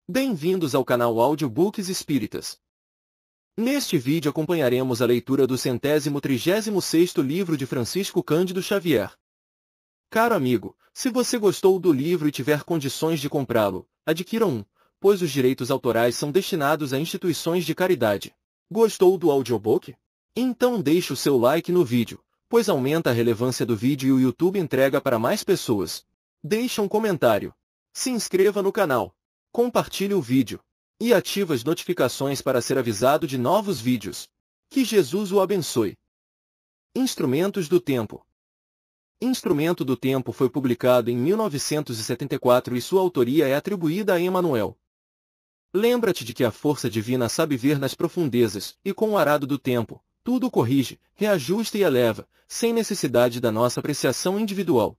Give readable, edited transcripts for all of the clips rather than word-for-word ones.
Bem-vindos ao canal Audiobooks Espíritas. Neste vídeo acompanharemos a leitura do 136º livro de Francisco Cândido Xavier. Caro amigo, se você gostou do livro e tiver condições de comprá-lo, adquira um, pois os direitos autorais são destinados a instituições de caridade. Gostou do audiobook? Então deixe o seu like no vídeo, pois aumenta a relevância do vídeo e o YouTube entrega para mais pessoas. Deixe um comentário. Se inscreva no canal. Compartilhe o vídeo e ative as notificações para ser avisado de novos vídeos. Que Jesus o abençoe. Instrumentos do Tempo. Instrumento do Tempo foi publicado em 1974 e sua autoria é atribuída a Emmanuel. Lembra-te de que a força divina sabe ver nas profundezas, e com o arado do tempo, tudo corrige, reajusta e eleva, sem necessidade da nossa apreciação individual.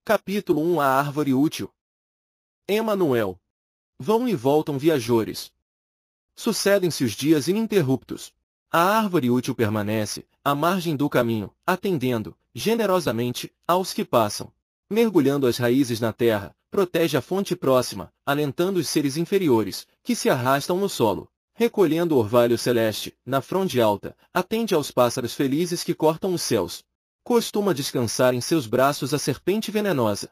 Capítulo 1 A Árvore Útil. Emmanuel. Vão e voltam viajores. Sucedem-se os dias ininterruptos. A árvore útil permanece, à margem do caminho, atendendo, generosamente, aos que passam. Mergulhando as raízes na terra, protege a fonte próxima, alentando os seres inferiores, que se arrastam no solo. Recolhendo o orvalho celeste, na fronde alta, atende aos pássaros felizes que cortam os céus. Costuma descansar em seus braços a serpente venenosa.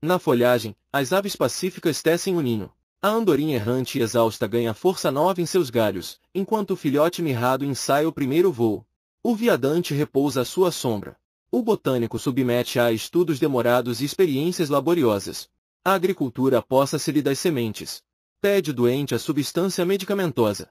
Na folhagem, as aves pacíficas tecem o ninho. A andorinha errante e exausta ganha força nova em seus galhos, enquanto o filhote mirrado ensaia o primeiro voo. O viadante repousa à sua sombra. O botânico submete a estudos demorados e experiências laboriosas. A agricultura apossa-se-lhe das sementes. Pede o doente a substância medicamentosa.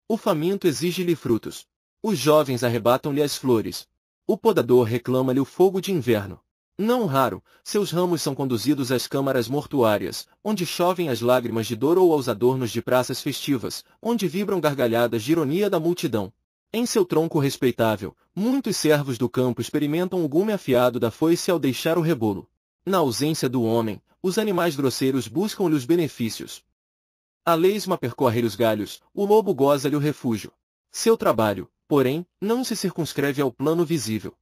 O faminto exige-lhe frutos. Os jovens arrebatam-lhe as flores. O podador reclama-lhe o fogo de inverno. Não raro, seus ramos são conduzidos às câmaras mortuárias, onde chovem as lágrimas de dor ou aos adornos de praças festivas, onde vibram gargalhadas de ironia da multidão. Em seu tronco respeitável, muitos servos do campo experimentam o gume afiado da foice ao deixar o rebolo. Na ausência do homem, os animais grosseiros buscam-lhe os benefícios. A lesma percorre-lhe os galhos, o lobo goza-lhe o refúgio. Seu trabalho, porém, não se circunscreve ao plano visível.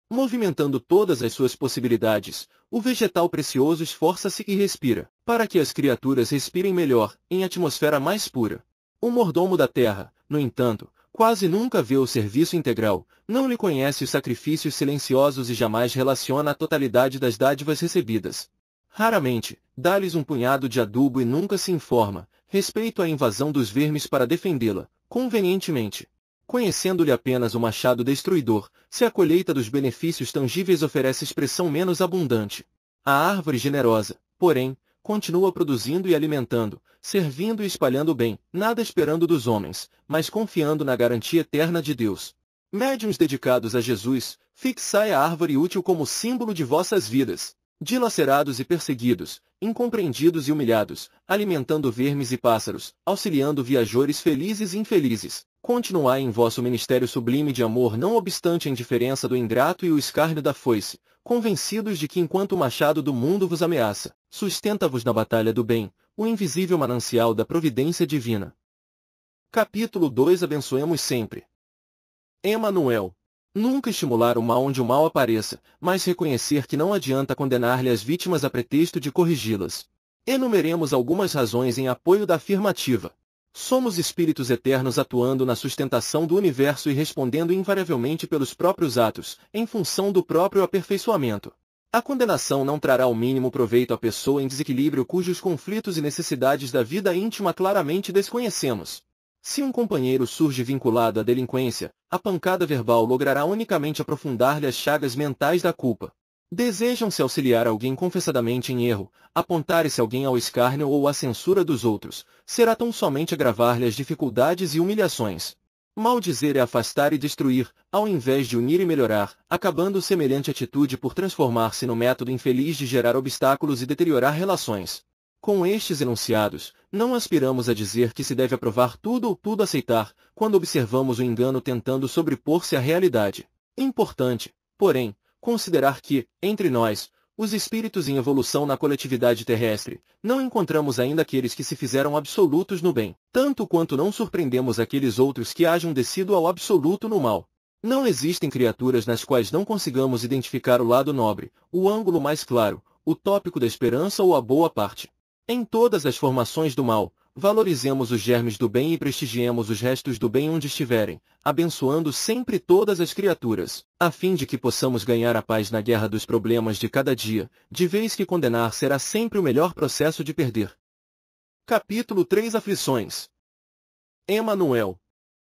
Movimentando todas as suas possibilidades, o vegetal precioso esforça-se e respira, para que as criaturas respirem melhor, em atmosfera mais pura. O mordomo da terra, no entanto, quase nunca vê o serviço integral, não lhe conhece os sacrifícios silenciosos e jamais relaciona a totalidade das dádivas recebidas. Raramente, dá-lhes um punhado de adubo e nunca se informa, respeito à invasão dos vermes para defendê-la, convenientemente. Conhecendo-lhe apenas o machado destruidor, se a colheita dos benefícios tangíveis oferece expressão menos abundante. A árvore generosa, porém, continua produzindo e alimentando, servindo e espalhando o bem, nada esperando dos homens, mas confiando na garantia eterna de Deus. Médiuns dedicados a Jesus, fixai a árvore útil como símbolo de vossas vidas. Dilacerados e perseguidos, incompreendidos e humilhados, alimentando vermes e pássaros, auxiliando viajores felizes e infelizes. Continuai em vosso ministério sublime de amor não obstante a indiferença do ingrato e o escárnio da foice, convencidos de que enquanto o machado do mundo vos ameaça, sustenta-vos na batalha do bem, o invisível manancial da providência divina. Capítulo 2 Abençoemos sempre. Emmanuel. Nunca estimular o mal onde o mal apareça, mas reconhecer que não adianta condenar-lhe as vítimas a pretexto de corrigi-las. Enumeremos algumas razões em apoio da afirmativa. Somos espíritos eternos atuando na sustentação do universo e respondendo invariavelmente pelos próprios atos, em função do próprio aperfeiçoamento. A condenação não trará o mínimo proveito à pessoa em desequilíbrio cujos conflitos e necessidades da vida íntima claramente desconhecemos. Se um companheiro surge vinculado à delinquência, a pancada verbal logrará unicamente aprofundar-lhe as chagas mentais da culpa. Desejam-se auxiliar alguém confessadamente em erro, apontar-se alguém ao escárnio ou à censura dos outros, será tão somente agravar-lhe as dificuldades e humilhações. Maldizer é afastar e destruir, ao invés de unir e melhorar, acabando semelhante atitude por transformar-se no método infeliz de gerar obstáculos e deteriorar relações. Com estes enunciados, não aspiramos a dizer que se deve aprovar tudo ou tudo aceitar, quando observamos o engano tentando sobrepor-se à realidade. Importante, porém, considerar que, entre nós, os espíritos em evolução na coletividade terrestre, não encontramos ainda aqueles que se fizeram absolutos no bem, tanto quanto não surpreendemos aqueles outros que hajam descido ao absoluto no mal. Não existem criaturas nas quais não consigamos identificar o lado nobre, o ângulo mais claro, o tópico da esperança ou a boa parte. Em todas as formações do mal, valorizemos os germes do bem e prestigiemos os restos do bem onde estiverem, abençoando sempre todas as criaturas, a fim de que possamos ganhar a paz na guerra dos problemas de cada dia, de vez que condenar será sempre o melhor processo de perder. Capítulo 3 Aflições. Emanuel.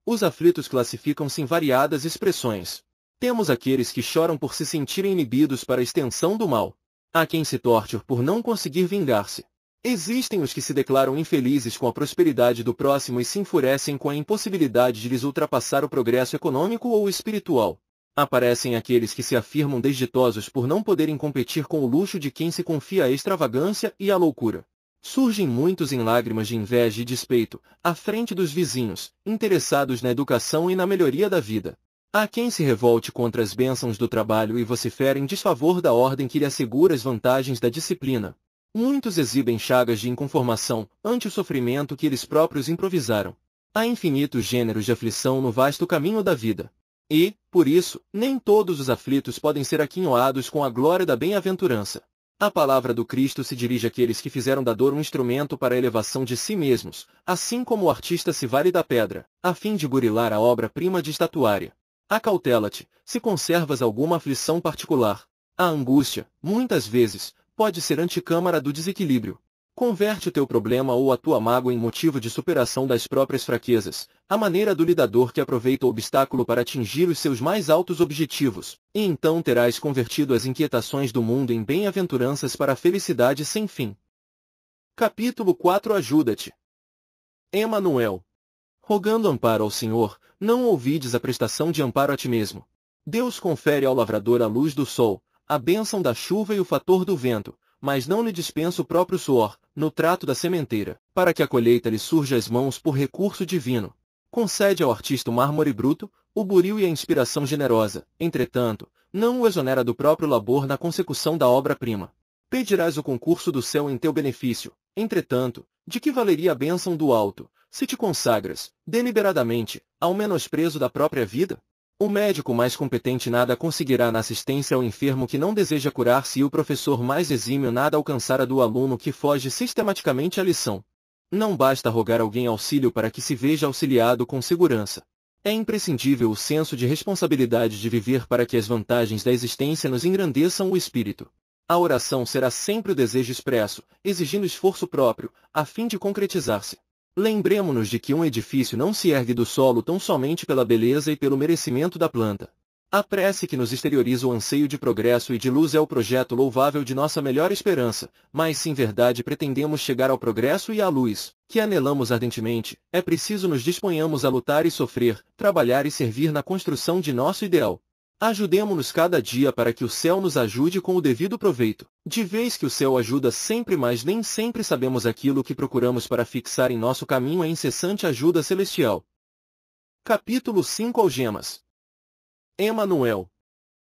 Os aflitos classificam-se em variadas expressões. Temos aqueles que choram por se sentirem inibidos para a extensão do mal. Há quem se torture por não conseguir vingar-se. Existem os que se declaram infelizes com a prosperidade do próximo e se enfurecem com a impossibilidade de lhes ultrapassar o progresso econômico ou espiritual. Aparecem aqueles que se afirmam desditosos por não poderem competir com o luxo de quem se confia à extravagância e à loucura. Surgem muitos em lágrimas de inveja e despeito, à frente dos vizinhos, interessados na educação e na melhoria da vida. Há quem se revolte contra as bênçãos do trabalho e vocifere em desfavor da ordem que lhe assegura as vantagens da disciplina. Muitos exibem chagas de inconformação ante o sofrimento que eles próprios improvisaram. Há infinitos gêneros de aflição no vasto caminho da vida. E, por isso, nem todos os aflitos podem ser aquinhoados com a glória da bem-aventurança. A palavra do Cristo se dirige àqueles que fizeram da dor um instrumento para a elevação de si mesmos, assim como o artista se vale da pedra, a fim de burilar a obra-prima de estatuária. Acautela-te, se conservas alguma aflição particular. A angústia, muitas vezes, pode ser anticâmara do desequilíbrio. Converte o teu problema ou a tua mágoa em motivo de superação das próprias fraquezas, à maneira do lidador que aproveita o obstáculo para atingir os seus mais altos objetivos, e então terás convertido as inquietações do mundo em bem-aventuranças para a felicidade sem fim. Capítulo 4 Ajuda-te. Emanuel. Rogando amparo ao Senhor, não ouvides a prestação de amparo a ti mesmo. Deus confere ao lavrador a luz do sol, a bênção da chuva e o fator do vento, mas não lhe dispensa o próprio suor, no trato da sementeira, para que a colheita lhe surja às mãos por recurso divino. Concede ao artista o mármore bruto, o buril e a inspiração generosa, entretanto, não o exonera do próprio labor na consecução da obra-prima. Pedirás o concurso do céu em teu benefício, entretanto, de que valeria a bênção do alto, se te consagras, deliberadamente, ao menosprezo da própria vida? O médico mais competente nada conseguirá na assistência ao enfermo que não deseja curar-se e o professor mais exímio nada alcançará do aluno que foge sistematicamente à lição. Não basta rogar alguém auxílio para que se veja auxiliado com segurança. É imprescindível o senso de responsabilidade de viver para que as vantagens da existência nos engrandeçam o espírito. A oração será sempre o desejo expresso, exigindo esforço próprio, a fim de concretizar-se. Lembremo-nos de que um edifício não se ergue do solo tão somente pela beleza e pelo merecimento da planta. A prece que nos exterioriza o anseio de progresso e de luz é o projeto louvável de nossa melhor esperança, mas se em verdade pretendemos chegar ao progresso e à luz, que anelamos ardentemente, é preciso nos disponhamos a lutar e sofrer, trabalhar e servir na construção de nosso ideal. Ajudemo-nos cada dia para que o céu nos ajude com o devido proveito, de vez que o céu ajuda sempre mas nem sempre sabemos aquilo que procuramos para fixar em nosso caminho a incessante ajuda celestial. Capítulo 5 Algemas. Emanuel.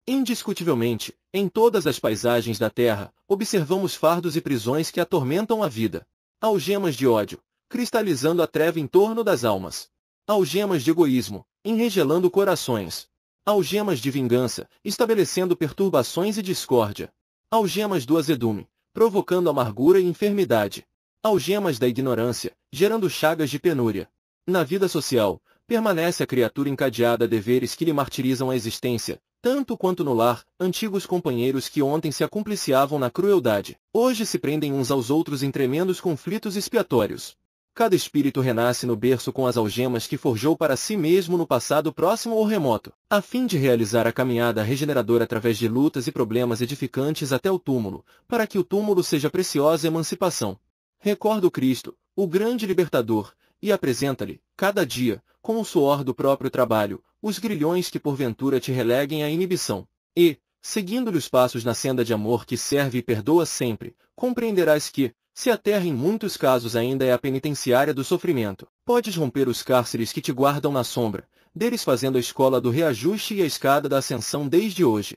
Indiscutivelmente, em todas as paisagens da terra, observamos fardos e prisões que atormentam a vida. Algemas de ódio, cristalizando a treva em torno das almas. Algemas de egoísmo, enregelando corações. Algemas de vingança, estabelecendo perturbações e discórdia. Algemas do azedume, provocando amargura e enfermidade. Algemas da ignorância, gerando chagas de penúria. Na vida social, permanece a criatura encadeada a deveres que lhe martirizam a existência, tanto quanto no lar, antigos companheiros que ontem se acumpliciavam na crueldade, hoje se prendem uns aos outros em tremendos conflitos expiatórios. Cada espírito renasce no berço com as algemas que forjou para si mesmo no passado próximo ou remoto, a fim de realizar a caminhada regeneradora através de lutas e problemas edificantes até o túmulo, para que o túmulo seja preciosa emancipação. Recorda o Cristo, o grande libertador, e apresenta-lhe, cada dia, com o suor do próprio trabalho, os grilhões que porventura te releguem à inibição. E, seguindo-lhe os passos na senda de amor que serve e perdoa sempre, compreenderás que, se a terra em muitos casos ainda é a penitenciária do sofrimento, podes romper os cárceres que te guardam na sombra, deles fazendo a escola do reajuste e a escada da ascensão desde hoje.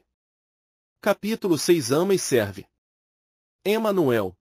Capítulo 6 Ama e serve. Emanuel.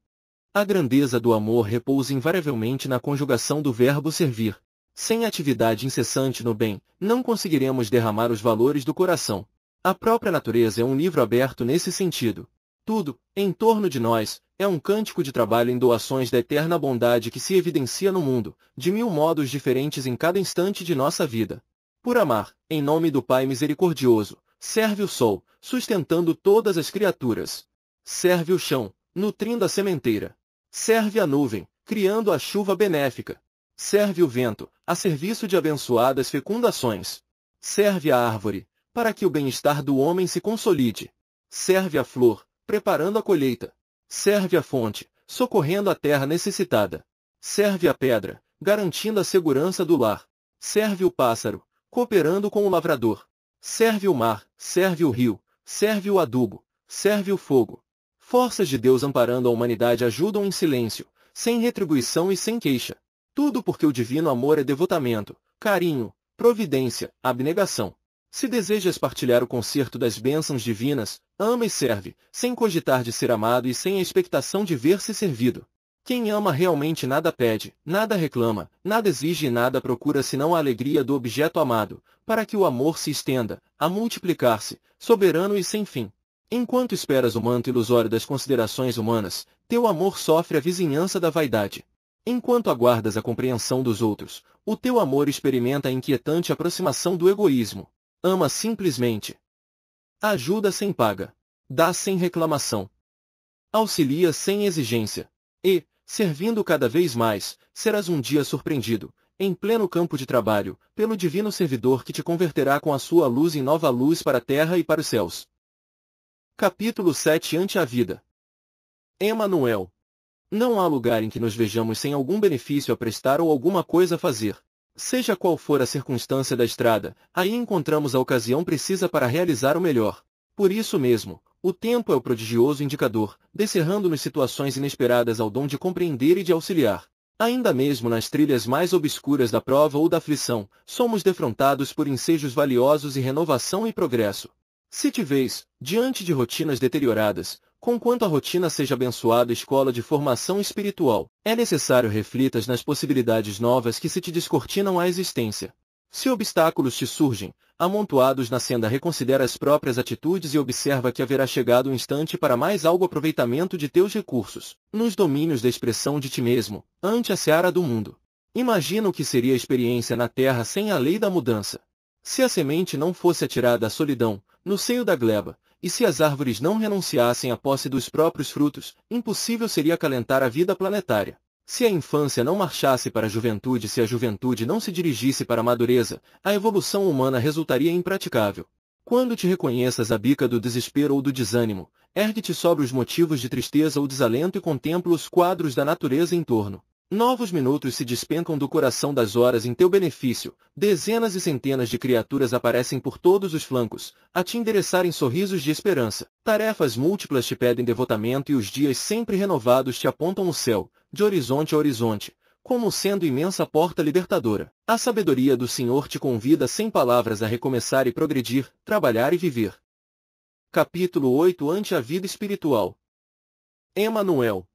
A grandeza do amor repousa invariavelmente na conjugação do verbo servir. Sem atividade incessante no bem, não conseguiremos derramar os valores do coração. A própria natureza é um livro aberto nesse sentido. Tudo, em torno de nós, É um cântico de trabalho em doações da eterna bondade que se evidencia no mundo, de 1000 modos diferentes em cada instante de nossa vida. Por amar, em nome do Pai misericordioso, serve o sol, sustentando todas as criaturas. Serve o chão, nutrindo a sementeira. Serve a nuvem, criando a chuva benéfica. Serve o vento, a serviço de abençoadas fecundações. Serve a árvore, para que o bem-estar do homem se consolide. Serve a flor, preparando a colheita. Serve a fonte, socorrendo a terra necessitada. Serve a pedra, garantindo a segurança do lar. Serve o pássaro, cooperando com o lavrador. Serve o mar, serve o rio, serve o adubo, serve o fogo. Forças de Deus amparando a humanidade ajudam em silêncio, sem retribuição e sem queixa. Tudo porque o divino amor é devotamento, carinho, providência, abnegação. Se desejas partilhar o concerto das bênçãos divinas, ama e serve, sem cogitar de ser amado e sem a expectação de ver-se servido. Quem ama realmente nada pede, nada reclama, nada exige e nada procura senão a alegria do objeto amado, para que o amor se estenda, a multiplicar-se, soberano e sem fim. Enquanto esperas o manto ilusório das considerações humanas, teu amor sofre a vizinhança da vaidade. Enquanto aguardas a compreensão dos outros, o teu amor experimenta a inquietante aproximação do egoísmo. Ama simplesmente. Ajuda sem paga. Dá sem reclamação. Auxilia sem exigência. E, servindo cada vez mais, serás um dia surpreendido, em pleno campo de trabalho, pelo divino servidor que te converterá com a sua luz em nova luz para a terra e para os céus. Capítulo 7 Ante a vida. Emanuel. Não há lugar em que nos vejamos sem algum benefício a prestar ou alguma coisa a fazer. Seja qual for a circunstância da estrada, aí encontramos a ocasião precisa para realizar o melhor. Por isso mesmo, o tempo é o prodigioso indicador, descerrando-nos situações inesperadas ao dom de compreender e de auxiliar. Ainda mesmo nas trilhas mais obscuras da prova ou da aflição, somos defrontados por ensejos valiosos e renovação e progresso. Se te vês, diante de rotinas deterioradas, conquanto a rotina seja abençoada escola de formação espiritual, é necessário reflitas nas possibilidades novas que se te descortinam à existência. Se obstáculos te surgem, amontoados na senda, reconsidera as próprias atitudes e observa que haverá chegado o instante para mais algo aproveitamento de teus recursos, nos domínios da expressão de ti mesmo, ante a seara do mundo. Imagina o que seria a experiência na terra sem a lei da mudança. Se a semente não fosse atirada à solidão, no seio da gleba, e se as árvores não renunciassem à posse dos próprios frutos, impossível seria acalentar a vida planetária. Se a infância não marchasse para a juventude, se a juventude não se dirigisse para a madureza, a evolução humana resultaria impraticável. Quando te reconheças à bica do desespero ou do desânimo, ergue-te sobre os motivos de tristeza ou desalento e contempla os quadros da natureza em torno. Novos minutos se despencam do coração das horas em teu benefício, dezenas e centenas de criaturas aparecem por todos os flancos, a te endereçarem sorrisos de esperança. Tarefas múltiplas te pedem devotamento e os dias sempre renovados te apontam o céu, de horizonte a horizonte, como sendo imensa porta libertadora. A sabedoria do Senhor te convida sem palavras a recomeçar e progredir, trabalhar e viver. Capítulo 8 Ante a vida espiritual. Emanuel.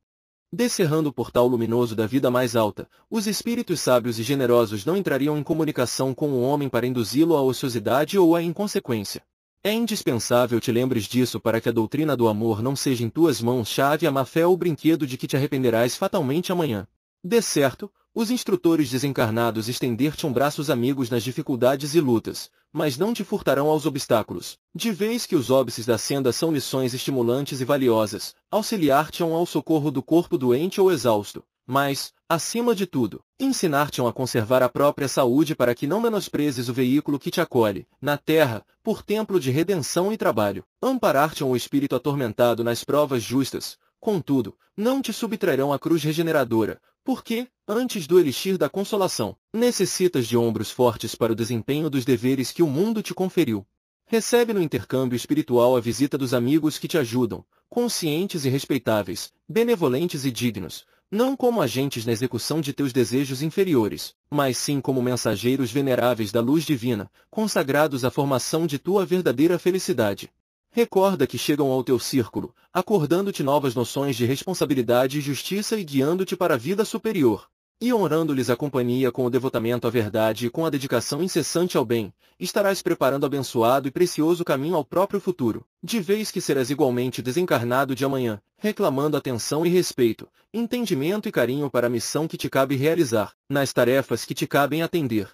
Descerrando o portal luminoso da vida mais alta, os espíritos sábios e generosos não entrariam em comunicação com o homem para induzi-lo à ociosidade ou à inconsequência. É indispensável te lembres disso para que a doutrina do amor não seja em tuas mãos chave a má fé ou brinquedo de que te arrependerás fatalmente amanhã. De certo, os instrutores desencarnados estender-te-ão braços amigos nas dificuldades e lutas, mas não te furtarão aos obstáculos. De vez que os óbices da senda são lições estimulantes e valiosas, auxiliar-te-ão ao socorro do corpo doente ou exausto, mas, acima de tudo, ensinar-te-ão a conservar a própria saúde para que não menosprezes o veículo que te acolhe, na terra, por templo de redenção e trabalho. Amparar-te-ão o espírito atormentado nas provas justas, contudo, não te subtrairão a cruz regeneradora, porque, antes do elixir da consolação, necessitas de ombros fortes para o desempenho dos deveres que o mundo te conferiu. Recebe no intercâmbio espiritual a visita dos amigos que te ajudam, conscientes e respeitáveis, benevolentes e dignos, não como agentes na execução de teus desejos inferiores, mas sim como mensageiros veneráveis da luz divina, consagrados à formação de tua verdadeira felicidade. Recorda que chegam ao teu círculo, acordando-te novas noções de responsabilidade e justiça e guiando-te para a vida superior. E honrando-lhes a companhia com o devotamento à verdade e com a dedicação incessante ao bem, estarás preparando abençoado e precioso caminho ao próprio futuro, de vez que serás igualmente desencarnado de amanhã, reclamando atenção e respeito, entendimento e carinho para a missão que te cabe realizar, nas tarefas que te cabem atender.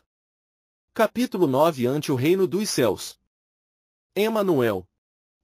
Capítulo 9 Ante o Reino dos Céus. Emanuel.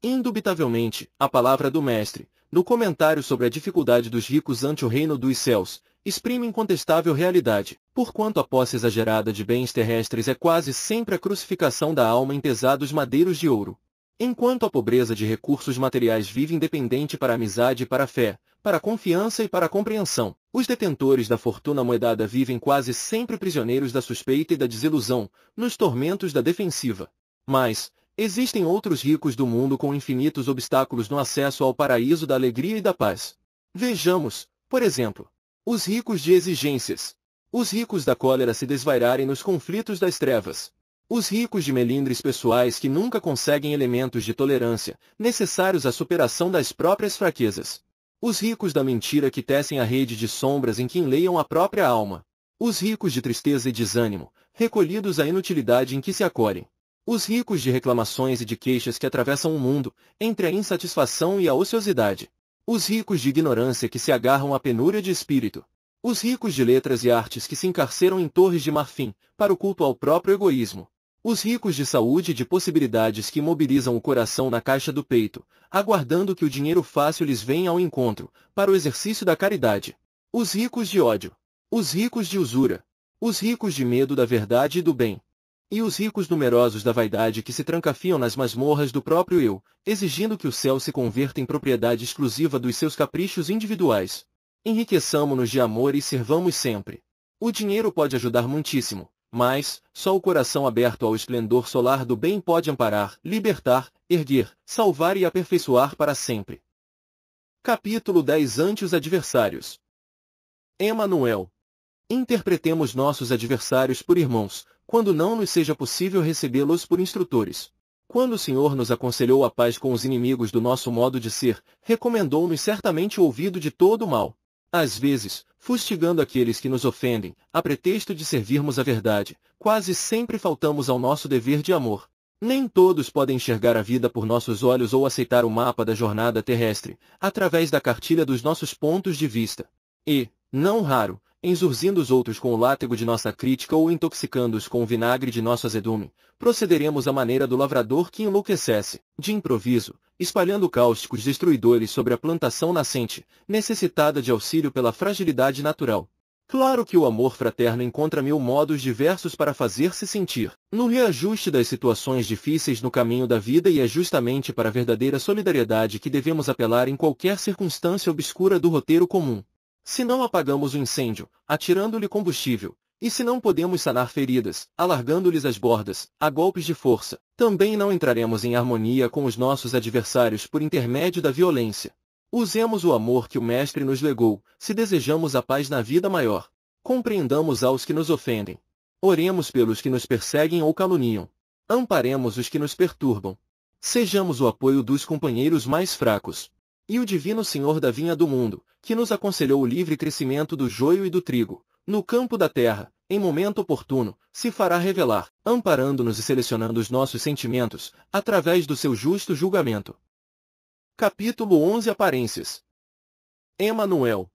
Indubitavelmente, a palavra do Mestre, no comentário sobre a dificuldade dos ricos ante o reino dos céus, exprime incontestável realidade, porquanto a posse exagerada de bens terrestres é quase sempre a crucificação da alma em pesados madeiros de ouro. Enquanto a pobreza de recursos materiais vive independente para a amizade e para a fé, para a confiança e para a compreensão, os detentores da fortuna moedada vivem quase sempre prisioneiros da suspeita e da desilusão, nos tormentos da defensiva. Mas, existem outros ricos do mundo com infinitos obstáculos no acesso ao paraíso da alegria e da paz. Vejamos, por exemplo, os ricos de exigências. Os ricos da cólera se desvairarem nos conflitos das trevas. Os ricos de melindres pessoais que nunca conseguem elementos de tolerância, necessários à superação das próprias fraquezas. Os ricos da mentira que tecem a rede de sombras em que enleiam a própria alma. Os ricos de tristeza e desânimo, recolhidos à inutilidade em que se acolhem. Os ricos de reclamações e de queixas que atravessam o mundo, entre a insatisfação e a ociosidade. Os ricos de ignorância que se agarram à penúria de espírito. Os ricos de letras e artes que se encarceram em torres de marfim, para o culto ao próprio egoísmo. Os ricos de saúde e de possibilidades que imobilizam o coração na caixa do peito, aguardando que o dinheiro fácil lhes venha ao encontro, para o exercício da caridade. Os ricos de ódio. Os ricos de usura. Os ricos de medo da verdade e do bem. E os ricos numerosos da vaidade que se trancafiam nas masmorras do próprio eu, exigindo que o céu se converta em propriedade exclusiva dos seus caprichos individuais. Enriqueçamo-nos de amor e servamos sempre. O dinheiro pode ajudar muitíssimo, mas, só o coração aberto ao esplendor solar do bem pode amparar, libertar, erguer, salvar e aperfeiçoar para sempre. Capítulo 10 Ante os adversários. Emanuel. Interpretemos nossos adversários por irmãos, quando não nos seja possível recebê-los por instrutores. Quando o Senhor nos aconselhou a paz com os inimigos do nosso modo de ser, recomendou-nos certamente o ouvido de todo o mal. Às vezes, fustigando aqueles que nos ofendem, a pretexto de servirmos a verdade, quase sempre faltamos ao nosso dever de amor. Nem todos podem enxergar a vida por nossos olhos ou aceitar o mapa da jornada terrestre, através da cartilha dos nossos pontos de vista. E, não raro, exorzindo os outros com o látego de nossa crítica ou intoxicando-os com o vinagre de nosso azedume, procederemos à maneira do lavrador que enlouquecesse, de improviso, espalhando cáusticos destruidores sobre a plantação nascente, necessitada de auxílio pela fragilidade natural. Claro que o amor fraterno encontra mil modos diversos para fazer-se sentir, no reajuste das situações difíceis no caminho da vida, e é justamente para a verdadeira solidariedade que devemos apelar em qualquer circunstância obscura do roteiro comum. Se não apagamos o incêndio, atirando-lhe combustível, e se não podemos sanar feridas, alargando-lhes as bordas, a golpes de força, também não entraremos em harmonia com os nossos adversários por intermédio da violência. Usemos o amor que o Mestre nos legou, se desejamos a paz na vida maior. Compreendamos aos que nos ofendem. Oremos pelos que nos perseguem ou caluniam. Amparemos os que nos perturbam. Sejamos o apoio dos companheiros mais fracos. E o Divino Senhor da vinha do mundo, que nos aconselhou o livre crescimento do joio e do trigo, no campo da terra, em momento oportuno, se fará revelar, amparando-nos e selecionando os nossos sentimentos, através do seu justo julgamento. Capítulo 11 Aparências. Emanuel.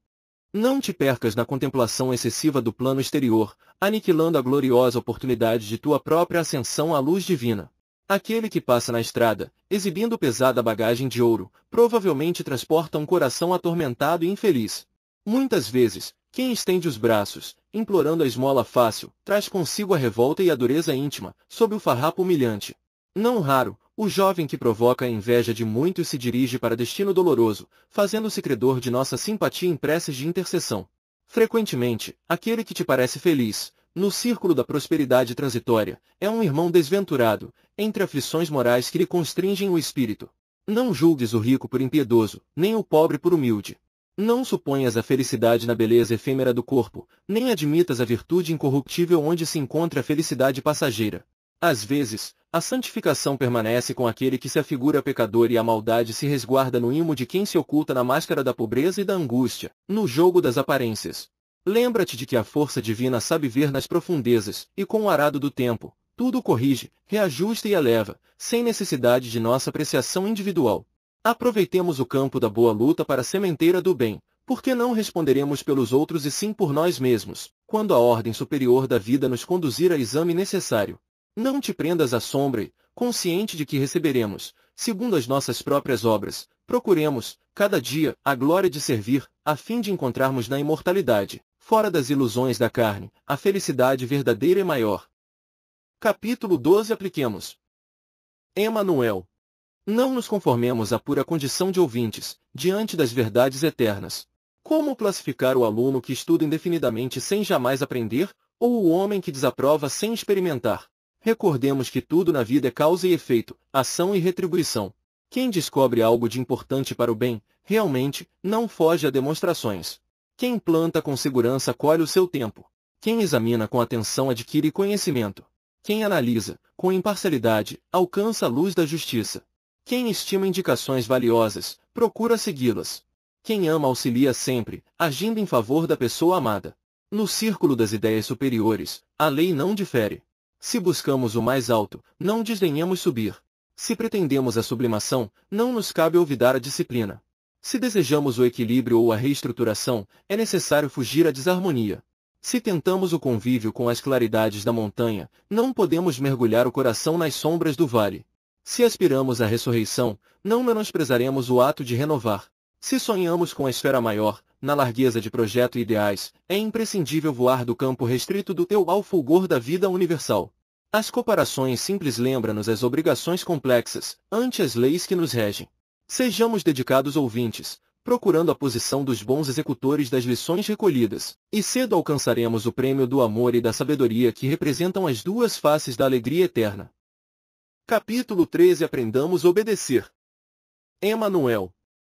Não te percas na contemplação excessiva do plano exterior, aniquilando a gloriosa oportunidade de tua própria ascensão à luz divina. Aquele que passa na estrada, exibindo pesada bagagem de ouro, provavelmente transporta um coração atormentado e infeliz. Muitas vezes, quem estende os braços, implorando a esmola fácil, traz consigo a revolta e a dureza íntima, sob o farrapo humilhante. Não raro, o jovem que provoca a inveja de muitos se dirige para destino doloroso, fazendo-se credor de nossa simpatia em preces de intercessão. Frequentemente, aquele que te parece feliz, no círculo da prosperidade transitória, é um irmão desventurado, entre aflições morais que lhe constringem o espírito. Não julgues o rico por impiedoso, nem o pobre por humilde. Não suponhas a felicidade na beleza efêmera do corpo, nem admitas a virtude incorruptível onde se encontra a felicidade passageira. Às vezes, a santificação permanece com aquele que se afigura pecador e a maldade se resguarda no imo de quem se oculta na máscara da pobreza e da angústia, no jogo das aparências. Lembra-te de que a força divina sabe ver nas profundezas, e com o arado do tempo, tudo corrige, reajusta e eleva, sem necessidade de nossa apreciação individual. Aproveitemos o campo da boa luta para a sementeira do bem, porque não responderemos pelos outros e sim por nós mesmos, quando a ordem superior da vida nos conduzir ao exame necessário. Não te prendas à sombra e, consciente de que receberemos, segundo as nossas próprias obras, procuremos, cada dia, a glória de servir, a fim de encontrarmos na imortalidade, fora das ilusões da carne, a felicidade verdadeira e maior. Capítulo 12. Apliquemos. Emanuel. Não nos conformemos à pura condição de ouvintes, diante das verdades eternas. Como classificar o aluno que estuda indefinidamente sem jamais aprender, ou o homem que desaprova sem experimentar? Recordemos que tudo na vida é causa e efeito, ação e retribuição. Quem descobre algo de importante para o bem, realmente, não foge a demonstrações. Quem planta com segurança colhe o seu tempo. Quem examina com atenção adquire conhecimento. Quem analisa, com imparcialidade, alcança a luz da justiça. Quem estima indicações valiosas, procura segui-las. Quem ama auxilia sempre, agindo em favor da pessoa amada. No círculo das ideias superiores, a lei não difere. Se buscamos o mais alto, não desdenhemos subir. Se pretendemos a sublimação, não nos cabe olvidar a disciplina. Se desejamos o equilíbrio ou a reestruturação, é necessário fugir à desarmonia. Se tentamos o convívio com as claridades da montanha, não podemos mergulhar o coração nas sombras do vale. Se aspiramos à ressurreição, não menosprezaremos o ato de renovar. Se sonhamos com a esfera maior, na largueza de projeto e ideais, é imprescindível voar do campo restrito do teu ao fulgor da vida universal. As comparações simples lembram-nos as obrigações complexas, ante as leis que nos regem. Sejamos dedicados ouvintes, procurando a posição dos bons executores das lições recolhidas, e cedo alcançaremos o prêmio do amor e da sabedoria que representam as duas faces da alegria eterna. Capítulo 13. Aprendamos a obedecer. Emanuel.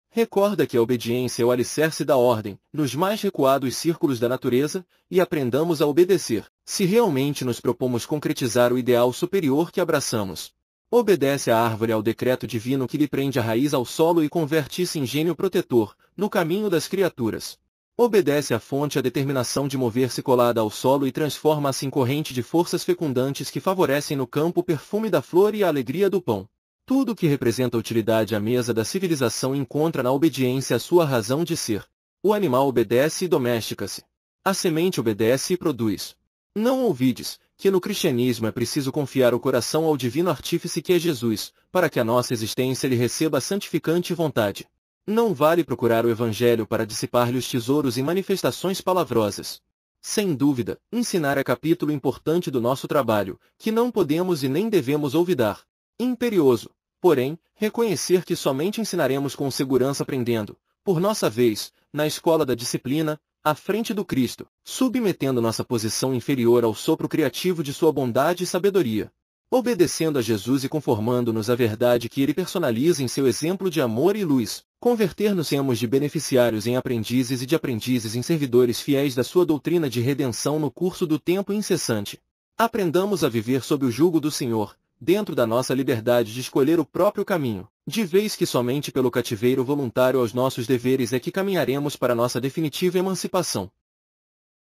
Recorda que a obediência é o alicerce da ordem, nos mais recuados círculos da natureza, e aprendamos a obedecer, se realmente nos propomos concretizar o ideal superior que abraçamos. Obedece a árvore ao decreto divino que lhe prende a raiz ao solo e converte-se em gênio protetor, no caminho das criaturas. Obedece à fonte a determinação de mover-se colada ao solo e transforma-se em corrente de forças fecundantes que favorecem no campo o perfume da flor e a alegria do pão. Tudo que representa utilidade à mesa da civilização encontra na obediência a sua razão de ser. O animal obedece e domestica-se. A semente obedece e produz. Não ouvides que no cristianismo é preciso confiar o coração ao divino artífice que é Jesus, para que a nossa existência lhe receba a santificante vontade. Não vale procurar o Evangelho para dissipar-lhe os tesouros e manifestações palavrosas. Sem dúvida, ensinar é capítulo importante do nosso trabalho, que não podemos e nem devemos olvidar. Imperioso, porém, reconhecer que somente ensinaremos com segurança aprendendo, por nossa vez, na escola da disciplina, à frente do Cristo, submetendo nossa posição inferior ao sopro criativo de sua bondade e sabedoria. Obedecendo a Jesus e conformando-nos à verdade que ele personaliza em seu exemplo de amor e luz, converter-nos-emos de beneficiários em aprendizes e de aprendizes em servidores fiéis da sua doutrina de redenção no curso do tempo incessante. Aprendamos a viver sob o jugo do Senhor, dentro da nossa liberdade de escolher o próprio caminho, de vez que somente pelo cativeiro voluntário aos nossos deveres é que caminharemos para nossa definitiva emancipação.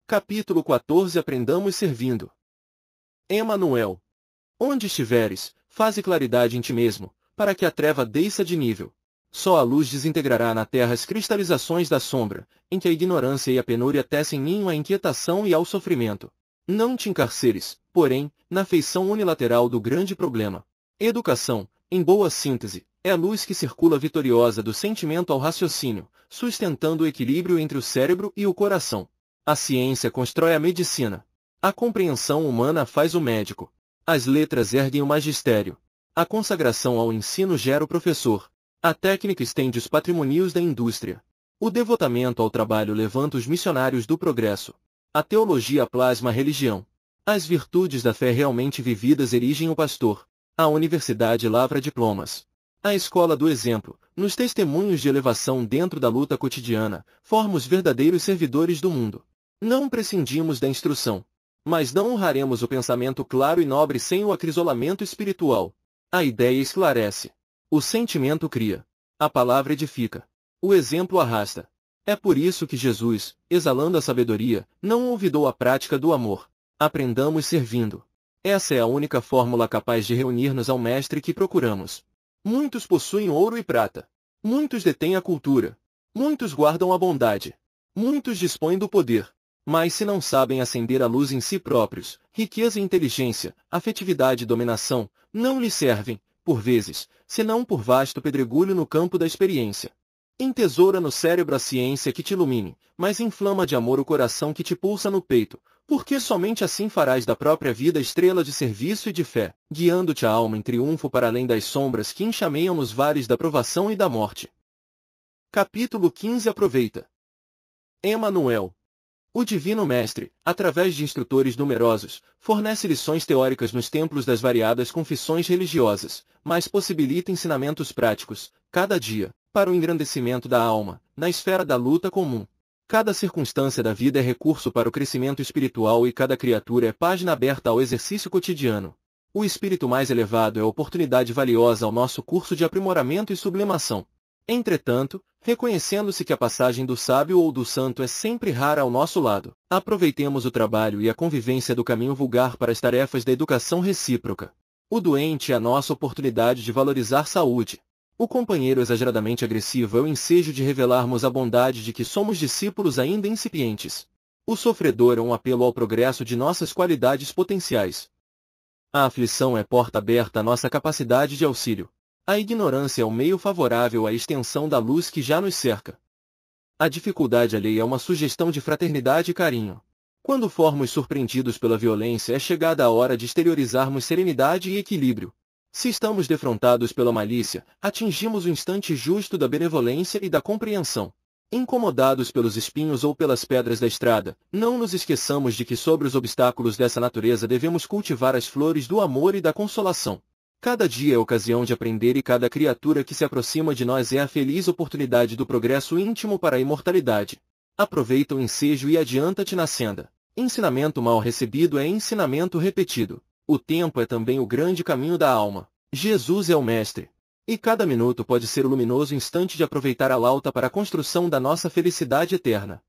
Capítulo 14. Aprendamos servindo. Emanuel. Onde estiveres, faze claridade em ti mesmo, para que a treva desça de nível. Só a luz desintegrará na terra as cristalizações da sombra, em que a ignorância e a penúria tecem ninho à inquietação e ao sofrimento. Não te encarceres, porém, na feição unilateral do grande problema. Educação, em boa síntese, é a luz que circula vitoriosa do sentimento ao raciocínio, sustentando o equilíbrio entre o cérebro e o coração. A ciência constrói a medicina. A compreensão humana faz o médico. As letras erguem o magistério. A consagração ao ensino gera o professor. A técnica estende os patrimônios da indústria. O devotamento ao trabalho levanta os missionários do progresso. A teologia plasma a religião. As virtudes da fé realmente vividas erigem o pastor. A universidade lavra diplomas. A escola do exemplo, nos testemunhos de elevação dentro da luta cotidiana, forma os verdadeiros servidores do mundo. Não prescindimos da instrução. Mas não honraremos o pensamento claro e nobre sem o acrisolamento espiritual. A ideia esclarece. O sentimento cria. A palavra edifica. O exemplo arrasta. É por isso que Jesus, exalando a sabedoria, não olvidou a prática do amor. Aprendamos servindo. Essa é a única fórmula capaz de reunir-nos ao Mestre que procuramos. Muitos possuem ouro e prata. Muitos detêm a cultura. Muitos guardam a bondade. Muitos dispõem do poder. Mas se não sabem acender a luz em si próprios, riqueza e inteligência, afetividade e dominação, não lhes servem, por vezes, senão por vasto pedregulho no campo da experiência. Entesoura no cérebro a ciência que te ilumine, mas inflama de amor o coração que te pulsa no peito, porque somente assim farás da própria vida estrela de serviço e de fé, guiando-te a alma em triunfo para além das sombras que enxameiam nos vales da provação e da morte. Capítulo 15. Aproveita. Emanuel. O Divino Mestre, através de instrutores numerosos, fornece lições teóricas nos templos das variadas confissões religiosas, mas possibilita ensinamentos práticos, cada dia, para o engrandecimento da alma, na esfera da luta comum. Cada circunstância da vida é recurso para o crescimento espiritual e cada criatura é página aberta ao exercício cotidiano. O espírito mais elevado é oportunidade valiosa ao nosso curso de aprimoramento e sublimação. Entretanto, reconhecendo-se que a passagem do sábio ou do santo é sempre rara ao nosso lado, aproveitemos o trabalho e a convivência do caminho vulgar para as tarefas da educação recíproca. O doente é a nossa oportunidade de valorizar saúde. O companheiro exageradamente agressivo é o ensejo de revelarmos a bondade de que somos discípulos ainda incipientes. O sofredor é um apelo ao progresso de nossas qualidades potenciais. A aflição é porta aberta à nossa capacidade de auxílio. A ignorância é o meio favorável à extensão da luz que já nos cerca. A dificuldade alheia é uma sugestão de fraternidade e carinho. Quando formos surpreendidos pela violência, é chegada a hora de exteriorizarmos serenidade e equilíbrio. Se estamos defrontados pela malícia, atingimos o instante justo da benevolência e da compreensão. Incomodados pelos espinhos ou pelas pedras da estrada, não nos esqueçamos de que sobre os obstáculos dessa natureza devemos cultivar as flores do amor e da consolação. Cada dia é ocasião de aprender e cada criatura que se aproxima de nós é a feliz oportunidade do progresso íntimo para a imortalidade. Aproveita o ensejo e adianta-te na senda. Ensinamento mal recebido é ensinamento repetido. O tempo é também o grande caminho da alma. Jesus é o Mestre. E cada minuto pode ser o luminoso instante de aproveitar a lauta para a construção da nossa felicidade eterna.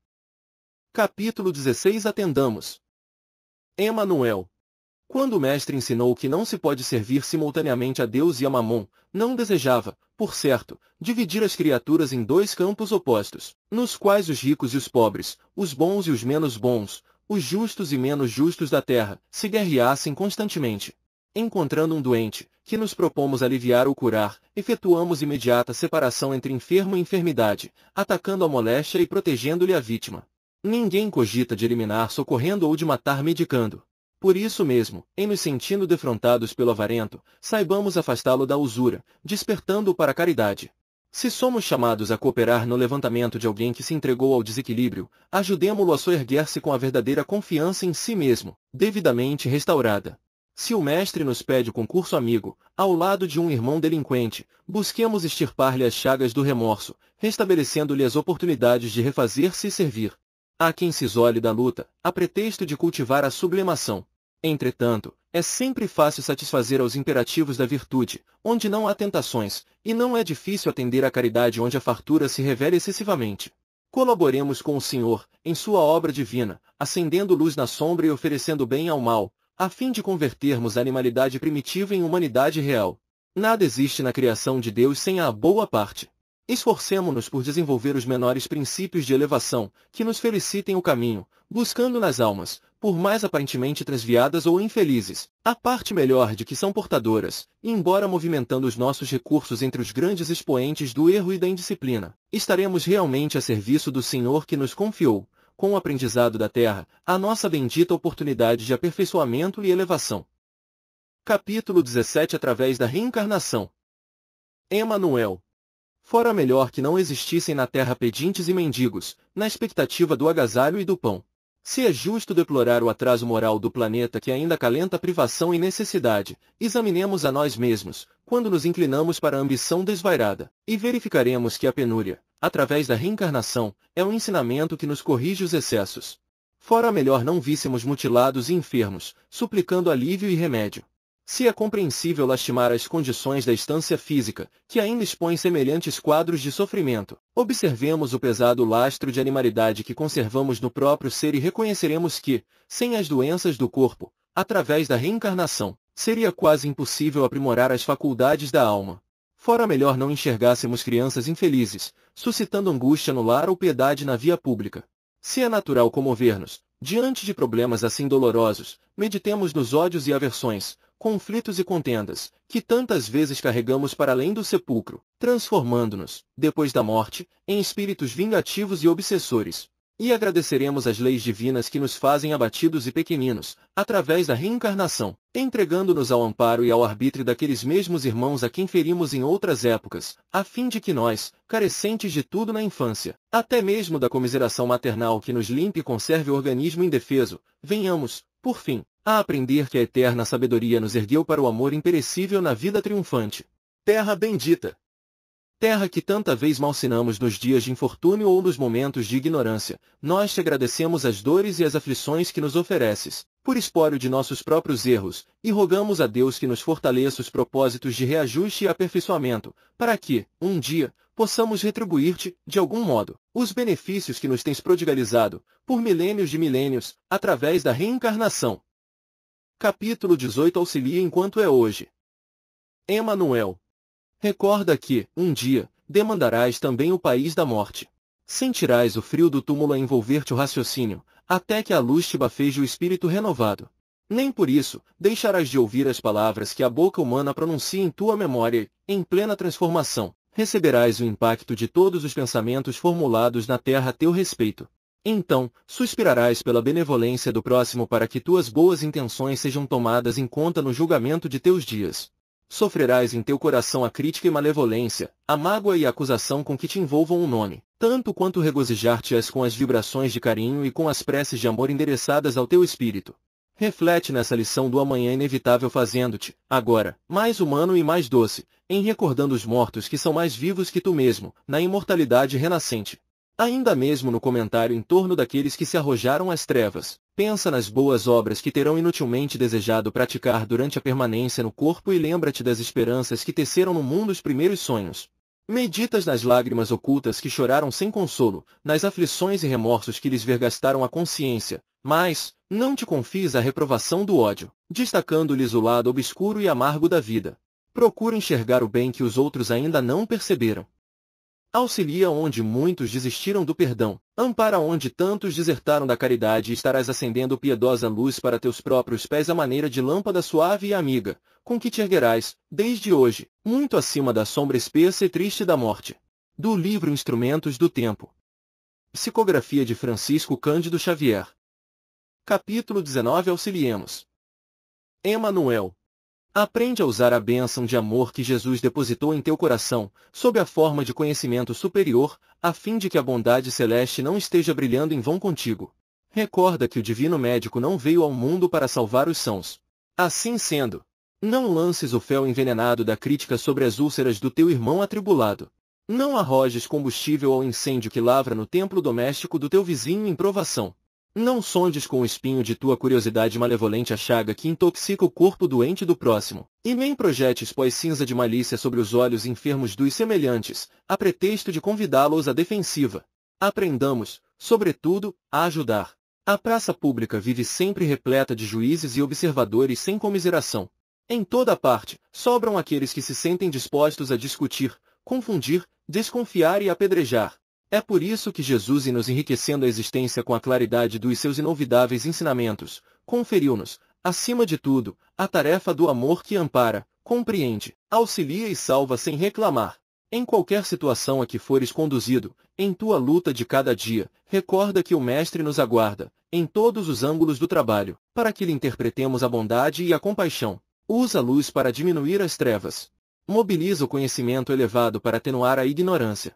Capítulo 16. Atendamos. Emanuel. Quando o Mestre ensinou que não se pode servir simultaneamente a Deus e a Mamon, não desejava, por certo, dividir as criaturas em dois campos opostos, nos quais os ricos e os pobres, os bons e os menos bons, os justos e menos justos da terra, se guerreassem constantemente. Encontrando um doente, que nos propomos aliviar ou curar, efetuamos imediata separação entre enfermo e enfermidade, atacando a moléstia e protegendo-lhe a vítima. Ninguém cogita de eliminar socorrendo ou de matar medicando. Por isso mesmo, em nos sentindo defrontados pelo avarento, saibamos afastá-lo da usura, despertando-o para a caridade. Se somos chamados a cooperar no levantamento de alguém que se entregou ao desequilíbrio, ajudemo-lo a soerguer-se com a verdadeira confiança em si mesmo, devidamente restaurada. Se o Mestre nos pede o concurso amigo, ao lado de um irmão delinquente, busquemos extirpar-lhe as chagas do remorso, restabelecendo-lhe as oportunidades de refazer-se e servir. Há quem se isole da luta, a pretexto de cultivar a sublimação. Entretanto, é sempre fácil satisfazer aos imperativos da virtude, onde não há tentações, e não é difícil atender à caridade onde a fartura se revela excessivamente. Colaboremos com o Senhor, em sua obra divina, acendendo luz na sombra e oferecendo bem ao mal, a fim de convertermos a animalidade primitiva em humanidade real. Nada existe na criação de Deus sem a boa parte. Esforcemo-nos por desenvolver os menores princípios de elevação, que nos felicitem o caminho, buscando nas almas, por mais aparentemente transviadas ou infelizes, a parte melhor de que são portadoras, e embora movimentando os nossos recursos entre os grandes expoentes do erro e da indisciplina, estaremos realmente a serviço do Senhor que nos confiou, com o aprendizado da terra, a nossa bendita oportunidade de aperfeiçoamento e elevação. Capítulo 17. Através da reencarnação. Emanuel. Fora melhor que não existissem na terra pedintes e mendigos, na expectativa do agasalho e do pão. Se é justo deplorar o atraso moral do planeta que ainda acalenta privação e necessidade, examinemos a nós mesmos, quando nos inclinamos para a ambição desvairada, e verificaremos que a penúria, através da reencarnação, é um ensinamento que nos corrige os excessos. Fora melhor não víssemos mutilados e enfermos, suplicando alívio e remédio. Se é compreensível lastimar as condições da estância física, que ainda expõe semelhantes quadros de sofrimento, observemos o pesado lastro de animalidade que conservamos no próprio ser e reconheceremos que, sem as doenças do corpo, através da reencarnação, seria quase impossível aprimorar as faculdades da alma. Fora melhor não enxergássemos crianças infelizes, suscitando angústia no lar ou piedade na via pública. Se é natural comover-nos, diante de problemas assim dolorosos, meditemos nos ódios e aversões, conflitos e contendas, que tantas vezes carregamos para além do sepulcro, transformando-nos, depois da morte, em espíritos vingativos e obsessores. E agradeceremos as leis divinas que nos fazem abatidos e pequeninos, através da reencarnação, entregando-nos ao amparo e ao arbítrio daqueles mesmos irmãos a quem ferimos em outras épocas, a fim de que nós, carecentes de tudo na infância, até mesmo da comiseração maternal que nos limpe e conserve o organismo indefeso, venhamos, por fim, a aprender que a eterna sabedoria nos ergueu para o amor imperecível na vida triunfante. Terra bendita! Terra que tanta vez malsinamos nos dias de infortúnio ou nos momentos de ignorância, nós te agradecemos as dores e as aflições que nos ofereces, por espólio de nossos próprios erros, e rogamos a Deus que nos fortaleça os propósitos de reajuste e aperfeiçoamento, para que, um dia, possamos retribuir-te, de algum modo, os benefícios que nos tens prodigalizado, por milênios de milênios, através da reencarnação. Capítulo 18 Auxilia enquanto é hoje. Emanuel. Recorda que, um dia, demandarás também o país da morte. Sentirás o frio do túmulo a envolver-te o raciocínio, até que a luz te bafeje o espírito renovado. Nem por isso, deixarás de ouvir as palavras que a boca humana pronuncia em tua memória e, em plena transformação, receberás o impacto de todos os pensamentos formulados na terra a teu respeito. Então, suspirarás pela benevolência do próximo para que tuas boas intenções sejam tomadas em conta no julgamento de teus dias. Sofrerás em teu coração a crítica e malevolência, a mágoa e a acusação com que te envolvam o nome, tanto quanto regozijar-te-ás com as vibrações de carinho e com as preces de amor endereçadas ao teu espírito. Reflete nessa lição do amanhã inevitável fazendo-te, agora, mais humano e mais doce, em recordando os mortos que são mais vivos que tu mesmo, na imortalidade renascente. Ainda mesmo no comentário em torno daqueles que se arrojaram às trevas, pensa nas boas obras que terão inutilmente desejado praticar durante a permanência no corpo e lembra-te das esperanças que teceram no mundo os primeiros sonhos. Meditas nas lágrimas ocultas que choraram sem consolo, nas aflições e remorsos que lhes vergastaram a consciência, mas, não te confies à reprovação do ódio, destacando-lhes o lado obscuro e amargo da vida. Procura enxergar o bem que os outros ainda não perceberam. Auxilia onde muitos desistiram do perdão, ampara onde tantos desertaram da caridade e estarás acendendo piedosa luz para teus próprios pés à maneira de lâmpada suave e amiga, com que te erguerás, desde hoje, muito acima da sombra espessa e triste da morte. Do livro Instrumentos do Tempo. Psicografia de Francisco Cândido Xavier. Capítulo 19 Auxiliemos. Emanuel. Aprende a usar a bênção de amor que Jesus depositou em teu coração, sob a forma de conhecimento superior, a fim de que a bondade celeste não esteja brilhando em vão contigo. Recorda que o divino médico não veio ao mundo para salvar os sãos. Assim sendo, não lances o fel envenenado da crítica sobre as úlceras do teu irmão atribulado. Não arrojes combustível ao incêndio que lavra no templo doméstico do teu vizinho em provação. Não sondes com o espinho de tua curiosidade malevolente a chaga que intoxica o corpo doente do próximo, e nem projetes pós cinza de malícia sobre os olhos enfermos dos semelhantes, a pretexto de convidá-los à defensiva. Aprendamos, sobretudo, a ajudar. A praça pública vive sempre repleta de juízes e observadores sem comiseração. Em toda parte, sobram aqueles que se sentem dispostos a discutir, confundir, desconfiar e apedrejar. É por isso que Jesus, nos enriquecendo a existência com a claridade dos seus inolvidáveis ensinamentos, conferiu-nos, acima de tudo, a tarefa do amor que ampara, compreende, auxilia e salva sem reclamar. Em qualquer situação a que fores conduzido, em tua luta de cada dia, recorda que o Mestre nos aguarda, em todos os ângulos do trabalho, para que lhe interpretemos a bondade e a compaixão. Usa a luz para diminuir as trevas. Mobiliza o conhecimento elevado para atenuar a ignorância.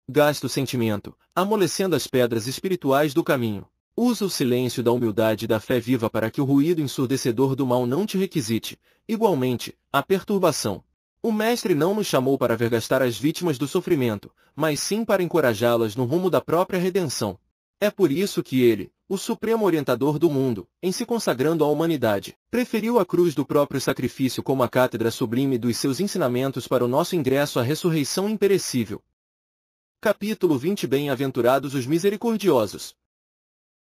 Gasta o sentimento, amolecendo as pedras espirituais do caminho. Usa o silêncio da humildade e da fé viva para que o ruído ensurdecedor do mal não te requisite. Igualmente, a perturbação. O Mestre não nos chamou para vergastar as vítimas do sofrimento, mas sim para encorajá-las no rumo da própria redenção. É por isso que ele, o supremo orientador do mundo, em se consagrando à humanidade, preferiu a cruz do próprio sacrifício como a cátedra sublime dos seus ensinamentos para o nosso ingresso à ressurreição imperecível. Capítulo 20. Bem-aventurados os misericordiosos.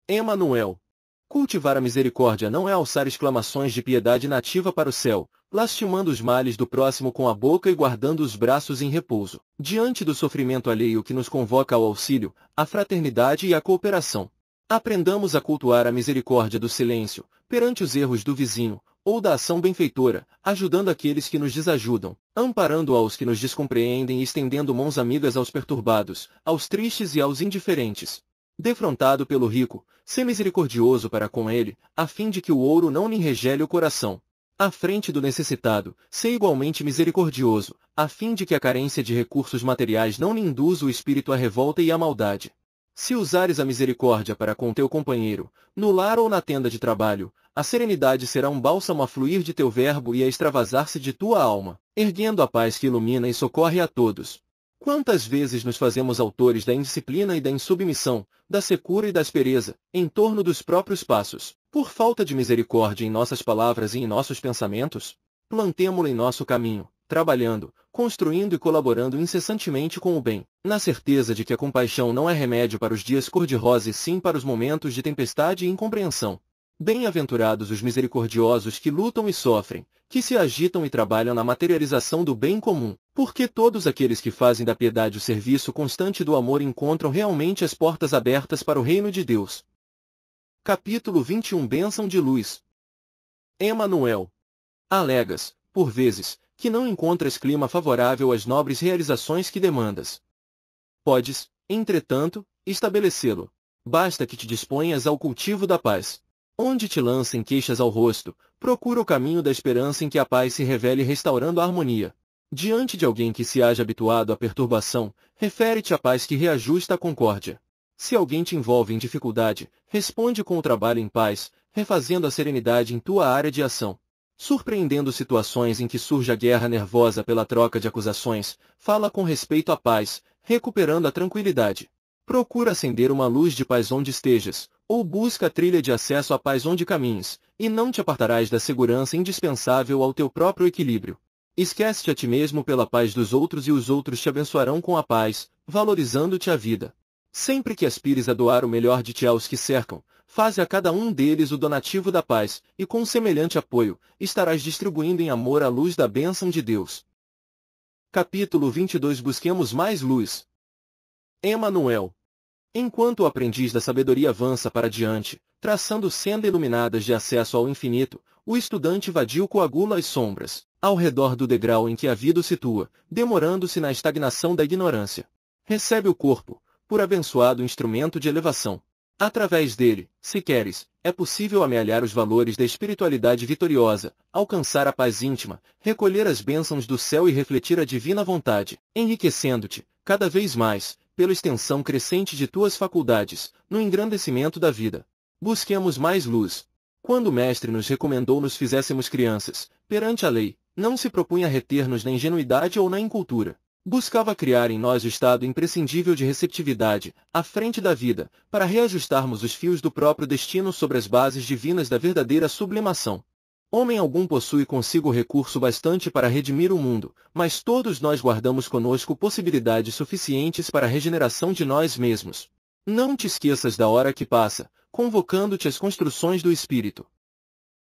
Emanuel. Cultivar a misericórdia não é alçar exclamações de piedade nativa para o céu, lastimando os males do próximo com a boca e guardando os braços em repouso, diante do sofrimento alheio que nos convoca ao auxílio, à fraternidade e à cooperação. Aprendamos a cultuar a misericórdia do silêncio, perante os erros do vizinho, ou da ação benfeitora, ajudando aqueles que nos desajudam, amparando aos que nos descompreendem e estendendo mãos amigas aos perturbados, aos tristes e aos indiferentes. Defrontado pelo rico, sê misericordioso para com ele, a fim de que o ouro não lhe enregele o coração. À frente do necessitado, sê igualmente misericordioso, a fim de que a carência de recursos materiais não lhe induza o espírito à revolta e à maldade. Se usares a misericórdia para com teu companheiro, no lar ou na tenda de trabalho, a serenidade será um bálsamo a fluir de teu verbo e a extravasar-se de tua alma, erguendo a paz que ilumina e socorre a todos. Quantas vezes nos fazemos autores da indisciplina e da insubmissão, da secura e da aspereza, em torno dos próprios passos, por falta de misericórdia em nossas palavras e em nossos pensamentos? Plantemo-la em nosso caminho, trabalhando, construindo e colaborando incessantemente com o bem, na certeza de que a compaixão não é remédio para os dias cor-de-rosa e sim para os momentos de tempestade e incompreensão. Bem-aventurados os misericordiosos que lutam e sofrem, que se agitam e trabalham na materialização do bem comum, porque todos aqueles que fazem da piedade o serviço constante do amor encontram realmente as portas abertas para o reino de Deus. Capítulo 21. Bênção de luz. Emanuel. Alegas, por vezes, que não encontras clima favorável às nobres realizações que demandas. Podes, entretanto, estabelecê-lo. Basta que te disponhas ao cultivo da paz. Onde te lancem queixas ao rosto, procura o caminho da esperança em que a paz se revele restaurando a harmonia. Diante de alguém que se haja habituado à perturbação, refere-te a paz que reajusta a concórdia. Se alguém te envolve em dificuldade, responde com o trabalho em paz, refazendo a serenidade em tua área de ação. Surpreendendo situações em que surge a guerra nervosa pela troca de acusações, fala com respeito à paz, recuperando a tranquilidade. Procura acender uma luz de paz onde estejas, ou busca a trilha de acesso à paz onde caminhes, e não te apartarás da segurança indispensável ao teu próprio equilíbrio. Esquece-te a ti mesmo pela paz dos outros e os outros te abençoarão com a paz, valorizando-te a vida. Sempre que aspires a doar o melhor de ti aos que cercam, faze a cada um deles o donativo da paz, e com semelhante apoio, estarás distribuindo em amor a luz da bênção de Deus. Capítulo 22. Busquemos mais luz. Emanuel. Enquanto o aprendiz da sabedoria avança para diante, traçando sendas iluminadas de acesso ao infinito, o estudante vadio coagula as sombras, ao redor do degrau em que a vida o situa, demorando-se na estagnação da ignorância. Recebe o corpo, por abençoado instrumento de elevação. Através dele, se queres, é possível amealhar os valores da espiritualidade vitoriosa, alcançar a paz íntima, recolher as bênçãos do céu e refletir a divina vontade, enriquecendo-te, cada vez mais, pela extensão crescente de tuas faculdades, no engrandecimento da vida. Busquemos mais luz. Quando o Mestre nos recomendou nos fizéssemos crianças, perante a lei, não se propunha reter-nos na ingenuidade ou na incultura. Buscava criar em nós o estado imprescindível de receptividade, à frente da vida, para reajustarmos os fios do próprio destino sobre as bases divinas da verdadeira sublimação. Homem algum possui consigo recurso bastante para redimir o mundo, mas todos nós guardamos conosco possibilidades suficientes para a regeneração de nós mesmos. Não te esqueças da hora que passa, convocando-te às construções do Espírito.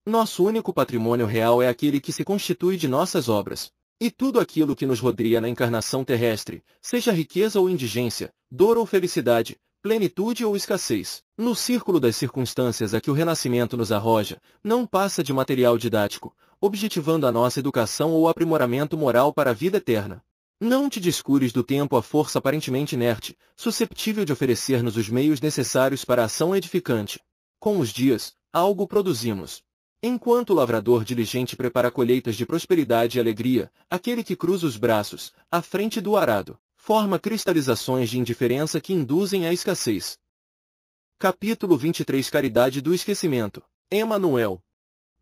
Nosso único patrimônio real é aquele que se constitui de nossas obras. E tudo aquilo que nos rodeia na encarnação terrestre, seja riqueza ou indigência, dor ou felicidade, plenitude ou escassez, no círculo das circunstâncias a que o renascimento nos arroja, não passa de material didático, objetivando a nossa educação ou aprimoramento moral para a vida eterna. Não te descures do tempo a força aparentemente inerte, susceptível de oferecer-nos os meios necessários para a ação edificante. Com os dias, algo produzimos. Enquanto o lavrador diligente prepara colheitas de prosperidade e alegria, aquele que cruza os braços, à frente do arado, forma cristalizações de indiferença que induzem à escassez. Capítulo 23. Caridade do esquecimento. Emanuel.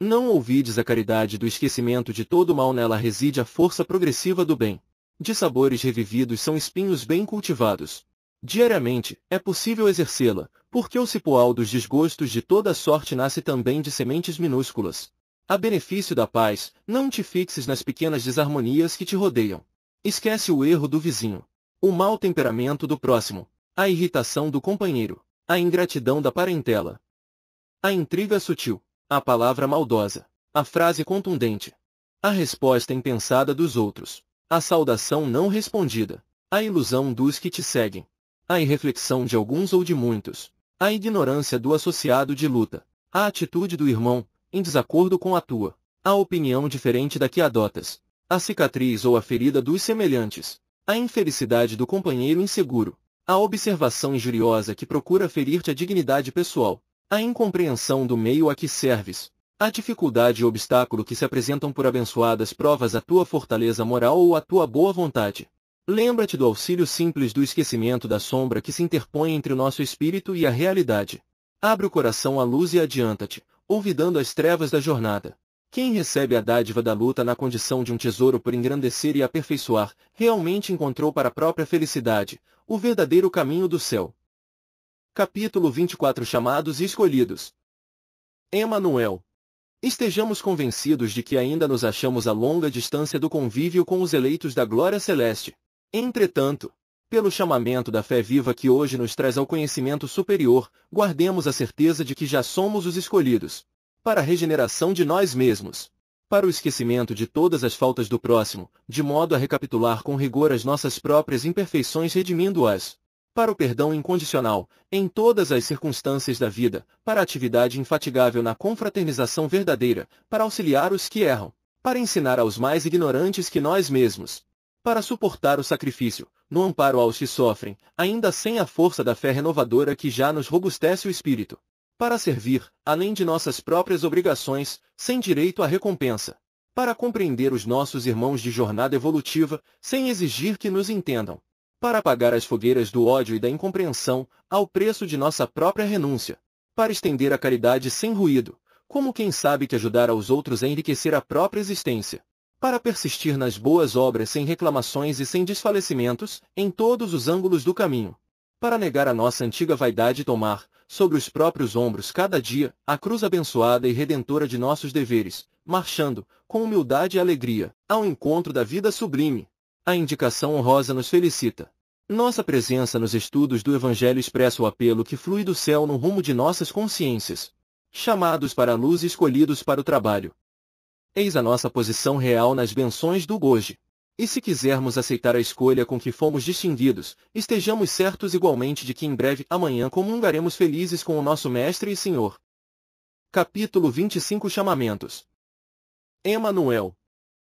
Não ouvides a caridade do esquecimento de todo mal, nela reside a força progressiva do bem. De sabores revividos são espinhos bem cultivados. Diariamente, é possível exercê-la, Porque o cipoal dos desgostos de toda sorte nasce também de sementes minúsculas. A benefício da paz, não te fixes nas pequenas desarmonias que te rodeiam. Esquece o erro do vizinho, o mau temperamento do próximo, a irritação do companheiro, a ingratidão da parentela, a intriga sutil, a palavra maldosa, a frase contundente, a resposta impensada dos outros, a saudação não respondida, a ilusão dos que te seguem, a irreflexão de alguns ou de muitos, a ignorância do associado de luta, a atitude do irmão, em desacordo com a tua, a opinião diferente da que adotas, a cicatriz ou a ferida dos semelhantes, a infelicidade do companheiro inseguro, a observação injuriosa que procura ferir-te a dignidade pessoal, a incompreensão do meio a que serves, a dificuldade e obstáculo que se apresentam por abençoadas provas à tua fortaleza moral ou à tua boa vontade. Lembra-te do auxílio simples do esquecimento da sombra que se interpõe entre o nosso espírito e a realidade. Abre o coração à luz e adianta-te, olvidando as trevas da jornada. Quem recebe a dádiva da luta na condição de um tesouro por engrandecer e aperfeiçoar, realmente encontrou para a própria felicidade, o verdadeiro caminho do céu. Capítulo 24 Chamados e Escolhidos. Emanuel. Estejamos convencidos de que ainda nos achamos a longa distância do convívio com os eleitos da glória celeste. Entretanto, pelo chamamento da fé viva que hoje nos traz ao conhecimento superior, guardemos a certeza de que já somos os escolhidos, para a regeneração de nós mesmos, para o esquecimento de todas as faltas do próximo, de modo a recapitular com rigor as nossas próprias imperfeições redimindo-as, para o perdão incondicional, em todas as circunstâncias da vida, para a atividade infatigável na confraternização verdadeira, para auxiliar os que erram, para ensinar aos mais ignorantes que nós mesmos, para suportar o sacrifício, no amparo aos que sofrem, ainda sem a força da fé renovadora que já nos robustece o espírito, para servir, além de nossas próprias obrigações, sem direito à recompensa, para compreender os nossos irmãos de jornada evolutiva, sem exigir que nos entendam, para apagar as fogueiras do ódio e da incompreensão, ao preço de nossa própria renúncia, para estender a caridade sem ruído, como quem sabe que ajudar aos outros a enriquecer a própria existência, para persistir nas boas obras sem reclamações e sem desfalecimentos, em todos os ângulos do caminho, para negar a nossa antiga vaidade e tomar, sobre os próprios ombros cada dia, a cruz abençoada e redentora de nossos deveres, marchando, com humildade e alegria, ao encontro da vida sublime. A indicação honrosa nos felicita. Nossa presença nos estudos do Evangelho expressa o apelo que flui do céu no rumo de nossas consciências. Chamados para a luz e escolhidos para o trabalho. Eis a nossa posição real nas benções do hoje. E se quisermos aceitar a escolha com que fomos distinguidos, estejamos certos igualmente de que em breve amanhã comungaremos felizes com o nosso Mestre e Senhor. Capítulo 25 Chamamentos. Emanuel.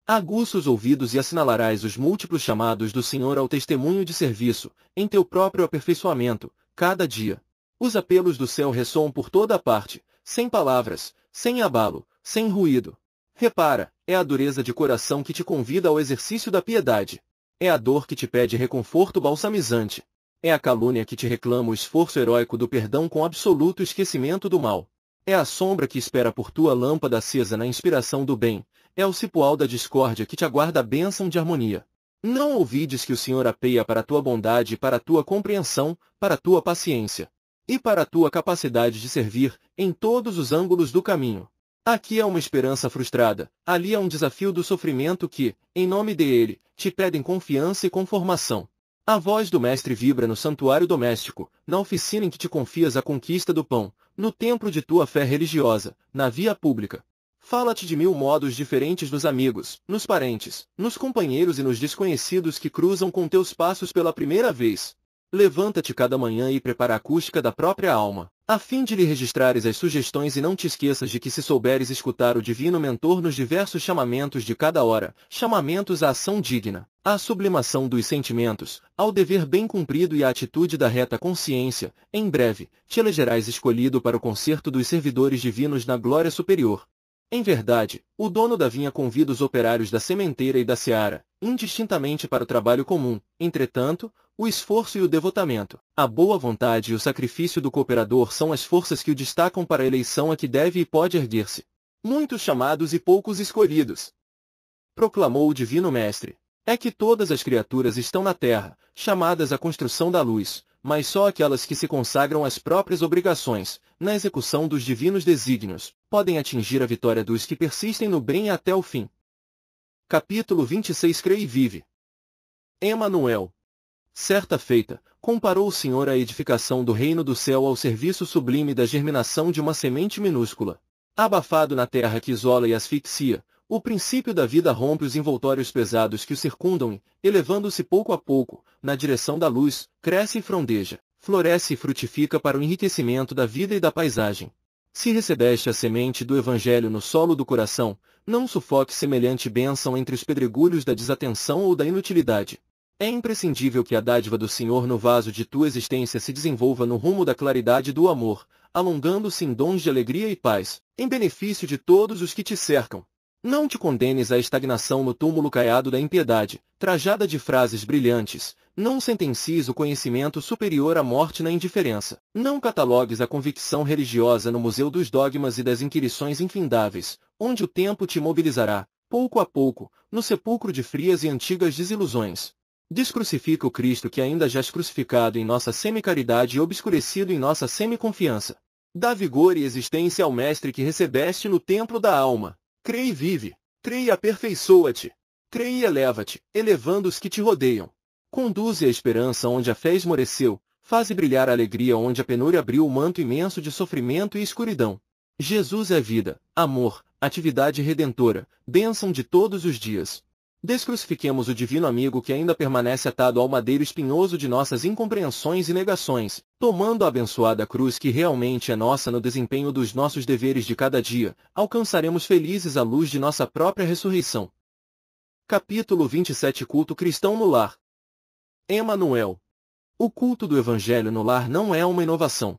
Aguça os ouvidos e assinalarás os múltiplos chamados do Senhor ao testemunho de serviço, em teu próprio aperfeiçoamento, cada dia. Os apelos do céu ressoam por toda a parte, sem palavras, sem abalo, sem ruído. Repara, é a dureza de coração que te convida ao exercício da piedade. É a dor que te pede reconforto balsamizante. É a calúnia que te reclama o esforço heróico do perdão com absoluto esquecimento do mal. É a sombra que espera por tua lâmpada acesa na inspiração do bem. É o cipoal da discórdia que te aguarda a bênção de harmonia. Não ouvides que o Senhor apeia para a tua bondade e para a tua compreensão, para a tua paciência, e para a tua capacidade de servir, em todos os ângulos do caminho. Aqui há uma esperança frustrada, ali há um desafio do sofrimento que, em nome dele, te pedem confiança e conformação. A voz do Mestre vibra no santuário doméstico, na oficina em que te confias a conquista do pão, no templo de tua fé religiosa, na via pública. Fala-te de mil modos diferentes nos amigos, nos parentes, nos companheiros e nos desconhecidos que cruzam com teus passos pela primeira vez. Levanta-te cada manhã e prepara a acústica da própria alma, a fim de lhe registrares as sugestões e não te esqueças de que se souberes escutar o divino mentor nos diversos chamamentos de cada hora, chamamentos à ação digna, à sublimação dos sentimentos, ao dever bem cumprido e à atitude da reta consciência, em breve, te elegerás escolhido para o concerto dos servidores divinos na glória superior. Em verdade, o dono da vinha convida os operários da sementeira e da seara, indistintamente para o trabalho comum. Entretanto, o esforço e o devotamento, a boa vontade e o sacrifício do cooperador são as forças que o destacam para a eleição a que deve e pode erguer-se. Muitos chamados e poucos escolhidos. Proclamou o Divino Mestre. É que todas as criaturas estão na terra, chamadas à construção da luz, mas só aquelas que se consagram às próprias obrigações, na execução dos divinos desígnios, podem atingir a vitória dos que persistem no bem até o fim. Capítulo 26 Crê e vive. Emanuel. Certa feita, comparou o Senhor a edificação do reino do céu ao serviço sublime da germinação de uma semente minúscula. Abafado na terra que isola e asfixia, o princípio da vida rompe os envoltórios pesados que o circundam e, elevando-se pouco a pouco, na direção da luz, cresce e frondeja, floresce e frutifica para o enriquecimento da vida e da paisagem. Se recebeste a semente do Evangelho no solo do coração, não sufoque semelhante bênção entre os pedregulhos da desatenção ou da inutilidade. É imprescindível que a dádiva do Senhor no vaso de tua existência se desenvolva no rumo da claridade e do amor, alongando-se em dons de alegria e paz, em benefício de todos os que te cercam. Não te condenes à estagnação no túmulo caiado da impiedade, trajada de frases brilhantes. Não sentencies o conhecimento superior à morte na indiferença. Não catalogues a convicção religiosa no museu dos dogmas e das inquirições infindáveis, onde o tempo te mobilizará, pouco a pouco, no sepulcro de frias e antigas desilusões. Descrucifica o Cristo que ainda jaz crucificado em nossa semi-caridade e obscurecido em nossa semi-confiança. Dá vigor e existência ao Mestre que recebeste no templo da alma. Crê e vive. Crê e aperfeiçoa-te. Crê e eleva-te, elevando os que te rodeiam. Conduze a esperança onde a fé esmoreceu, faze brilhar a alegria onde a penúria abriu o manto imenso de sofrimento e escuridão. Jesus é vida, amor, atividade redentora, bênção de todos os dias. Descrucifiquemos o divino amigo que ainda permanece atado ao madeiro espinhoso de nossas incompreensões e negações, tomando a abençoada cruz que realmente é nossa no desempenho dos nossos deveres de cada dia, alcançaremos felizes a luz de nossa própria ressurreição. Capítulo 27 Culto cristão no lar. Emanuel. O culto do Evangelho no lar não é uma inovação.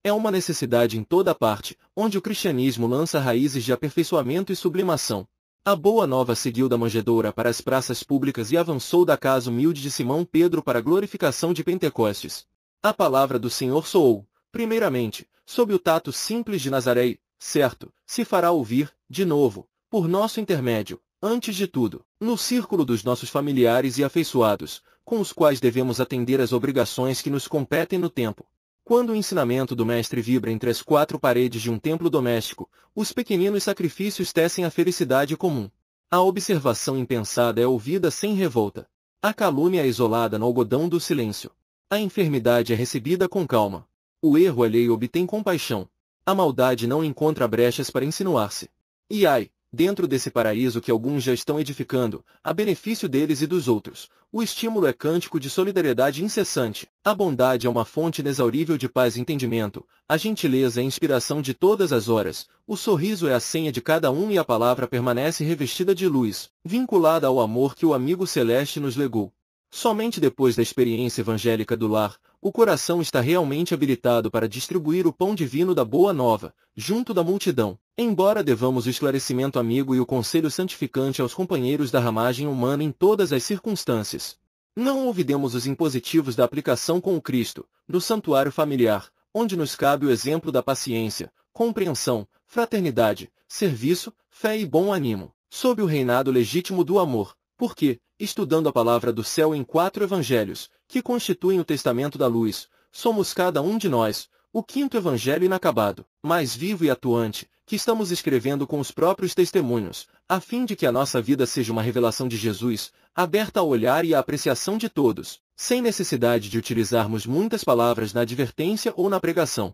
É uma necessidade em toda parte, onde o cristianismo lança raízes de aperfeiçoamento e sublimação. A boa nova seguiu da manjedoura para as praças públicas e avançou da casa humilde de Simão Pedro para a glorificação de Pentecostes. A palavra do Senhor soou, primeiramente, sob o tato simples de Nazaré e, certo, se fará ouvir, de novo, por nosso intermédio, antes de tudo, no círculo dos nossos familiares e afeiçoados, com os quais devemos atender às obrigações que nos competem no tempo. Quando o ensinamento do Mestre vibra entre as quatro paredes de um templo doméstico, os pequeninos sacrifícios tecem a felicidade comum. A observação impensada é ouvida sem revolta. A calúnia é isolada no algodão do silêncio. A enfermidade é recebida com calma. O erro alheio obtém compaixão. A maldade não encontra brechas para insinuar-se. E ai, dentro desse paraíso que alguns já estão edificando, a benefício deles e dos outros, o estímulo é cântico de solidariedade incessante, a bondade é uma fonte inexaurível de paz e entendimento, a gentileza é a inspiração de todas as horas, o sorriso é a senha de cada um e a palavra permanece revestida de luz, vinculada ao amor que o amigo celeste nos legou. Somente depois da experiência evangélica do lar, o coração está realmente habilitado para distribuir o pão divino da Boa Nova, junto da multidão, embora devamos o esclarecimento amigo e o conselho santificante aos companheiros da ramagem humana em todas as circunstâncias. Não olvidemos os impositivos da aplicação com o Cristo, no santuário familiar, onde nos cabe o exemplo da paciência, compreensão, fraternidade, serviço, fé e bom ânimo, sob o reinado legítimo do amor, porque, estudando a palavra do céu em 4 evangelhos, que constituem o testamento da luz, somos cada um de nós, o 5º evangelho inacabado, mais vivo e atuante, que estamos escrevendo com os próprios testemunhos, a fim de que a nossa vida seja uma revelação de Jesus, aberta ao olhar e à apreciação de todos, sem necessidade de utilizarmos muitas palavras na advertência ou na pregação.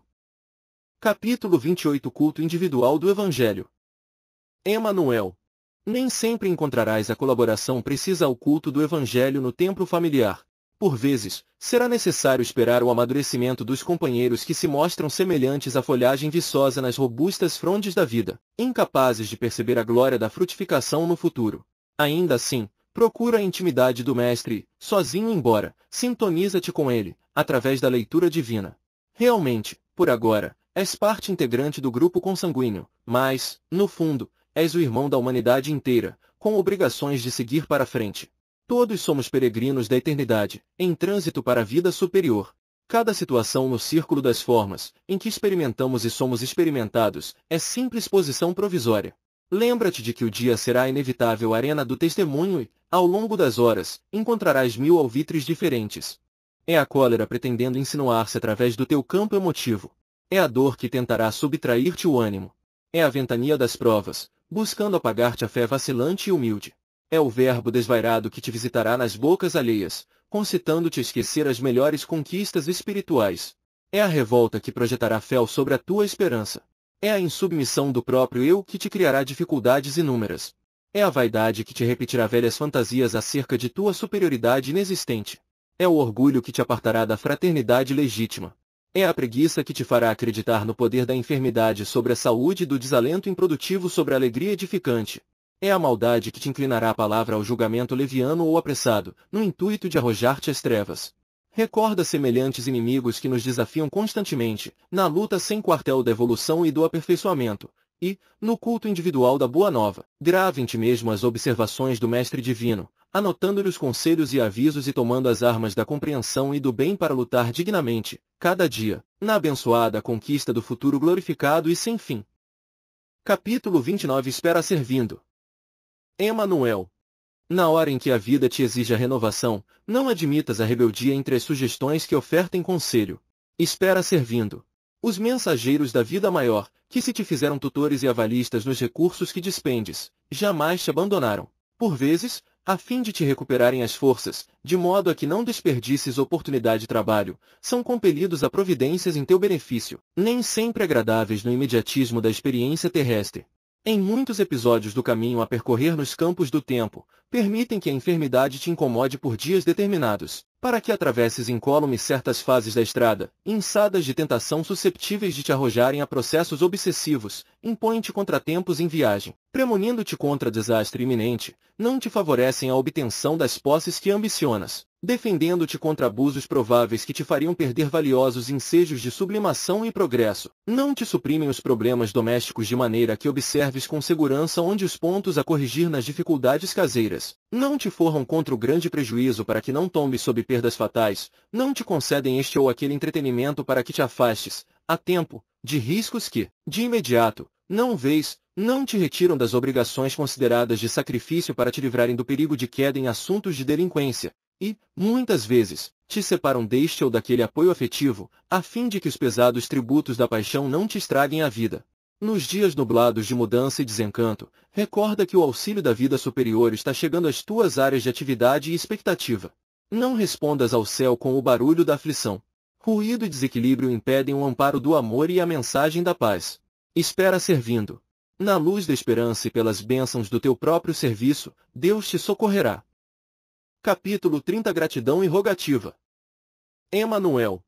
Capítulo 28 Culto individual do Evangelho. Emanuel. Nem sempre encontrarás a colaboração precisa ao culto do Evangelho no templo familiar. Por vezes, será necessário esperar o amadurecimento dos companheiros que se mostram semelhantes à folhagem viçosa nas robustas frondes da vida, incapazes de perceber a glória da frutificação no futuro. Ainda assim, procura a intimidade do Mestre e, sozinho embora, sintoniza-te com ele, através da leitura divina. Realmente, por agora, és parte integrante do grupo consanguíneo, mas, no fundo, és o irmão da humanidade inteira, com obrigações de seguir para frente. Todos somos peregrinos da eternidade, em trânsito para a vida superior. Cada situação no círculo das formas, em que experimentamos e somos experimentados, é simples posição provisória. Lembra-te de que o dia será a inevitável arena do testemunho e, ao longo das horas, encontrarás 1000 alvitres diferentes. É a cólera pretendendo insinuar-se através do teu campo emotivo. É a dor que tentará subtrair-te o ânimo. É a ventania das provas, buscando apagar-te a fé vacilante e humilde. É o verbo desvairado que te visitará nas bocas alheias, concitando-te a esquecer as melhores conquistas espirituais. É a revolta que projetará fel sobre a tua esperança. É a insubmissão do próprio eu que te criará dificuldades inúmeras. É a vaidade que te repetirá velhas fantasias acerca de tua superioridade inexistente. É o orgulho que te apartará da fraternidade legítima. É a preguiça que te fará acreditar no poder da enfermidade sobre a saúde e do desalento improdutivo sobre a alegria edificante. É a maldade que te inclinará a palavra ao julgamento leviano ou apressado, no intuito de arrojar-te às trevas. Recorda semelhantes inimigos que nos desafiam constantemente, na luta sem quartel da evolução e do aperfeiçoamento, e, no culto individual da Boa Nova, grave em ti mesmo as observações do Mestre Divino, anotando-lhe os conselhos e avisos e tomando as armas da compreensão e do bem para lutar dignamente, cada dia, na abençoada conquista do futuro glorificado e sem fim. Capítulo 29 Espera servindo. Emanuel. Na hora em que a vida te exige a renovação, não admitas a rebeldia entre as sugestões que ofertem conselho. Espera servindo. Os mensageiros da vida maior, que se te fizeram tutores e avalistas nos recursos que dispendes, jamais te abandonaram. Por vezes, a fim de te recuperarem as forças, de modo a que não desperdices oportunidade de trabalho, são compelidos a providências em teu benefício, nem sempre agradáveis no imediatismo da experiência terrestre. Em muitos episódios do caminho a percorrer nos campos do tempo, permitem que a enfermidade te incomode por dias determinados, para que atravesses incólume certas fases da estrada, inçadas de tentação susceptíveis de te arrojarem a processos obsessivos, impõem-te contratempos em viagem, premonindo-te contra desastre iminente, não te favorecem a obtenção das posses que ambicionas, defendendo-te contra abusos prováveis que te fariam perder valiosos ensejos de sublimação e progresso, não te suprimem os problemas domésticos de maneira que observes com segurança onde os pontos a corrigir nas dificuldades caseiras, não te forram contra o grande prejuízo para que não tombes sob perdas fatais, não te concedem este ou aquele entretenimento para que te afastes, a tempo, de riscos que, de imediato, não vês, não te retiram das obrigações consideradas de sacrifício para te livrarem do perigo de queda em assuntos de delinquência, e, muitas vezes, te separam deste ou daquele apoio afetivo, a fim de que os pesados tributos da paixão não te estraguem a vida. Nos dias nublados de mudança e desencanto, recorda que o auxílio da vida superior está chegando às tuas áreas de atividade e expectativa. Não respondas ao céu com o barulho da aflição. Ruído e desequilíbrio impedem o amparo do amor e a mensagem da paz. Espera servindo. Na luz da esperança e pelas bênçãos do teu próprio serviço, Deus te socorrerá. Capítulo 30 Gratidão e rogativa. Emanuel.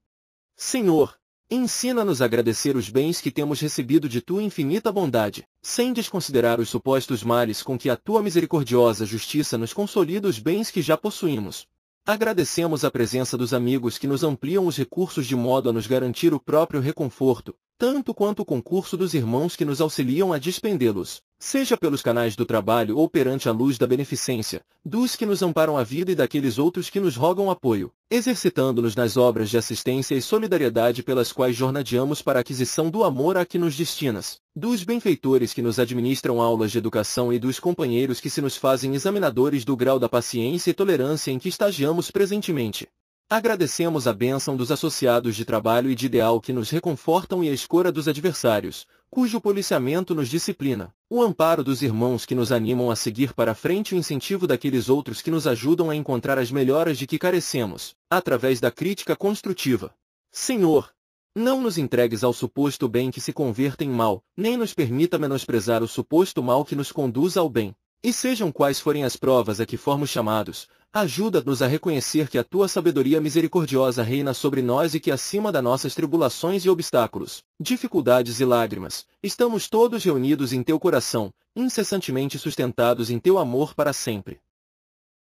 Senhor, ensina-nos a agradecer os bens que temos recebido de tua infinita bondade, sem desconsiderar os supostos males com que a tua misericordiosa justiça nos consolida os bens que já possuímos. Agradecemos a presença dos amigos que nos ampliam os recursos de modo a nos garantir o próprio reconforto, tanto quanto o concurso dos irmãos que nos auxiliam a despendê-los, seja pelos canais do trabalho ou perante a luz da beneficência, dos que nos amparam a vida e daqueles outros que nos rogam apoio, exercitando-nos nas obras de assistência e solidariedade pelas quais jornadeamos para a aquisição do amor a que nos destinas, dos benfeitores que nos administram aulas de educação e dos companheiros que se nos fazem examinadores do grau da paciência e tolerância em que estagiamos presentemente. Agradecemos a bênção dos associados de trabalho e de ideal que nos reconfortam e a escora dos adversários, cujo policiamento nos disciplina, o amparo dos irmãos que nos animam a seguir para frente e o incentivo daqueles outros que nos ajudam a encontrar as melhoras de que carecemos, através da crítica construtiva. Senhor, não nos entregues ao suposto bem que se converta em mal, nem nos permita menosprezar o suposto mal que nos conduz ao bem. E sejam quais forem as provas a que formos chamados, ajuda-nos a reconhecer que a tua sabedoria misericordiosa reina sobre nós e que acima das nossas tribulações e obstáculos, dificuldades e lágrimas, estamos todos reunidos em teu coração, incessantemente sustentados em teu amor para sempre.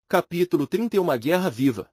Capítulo 30 Uma guerra viva.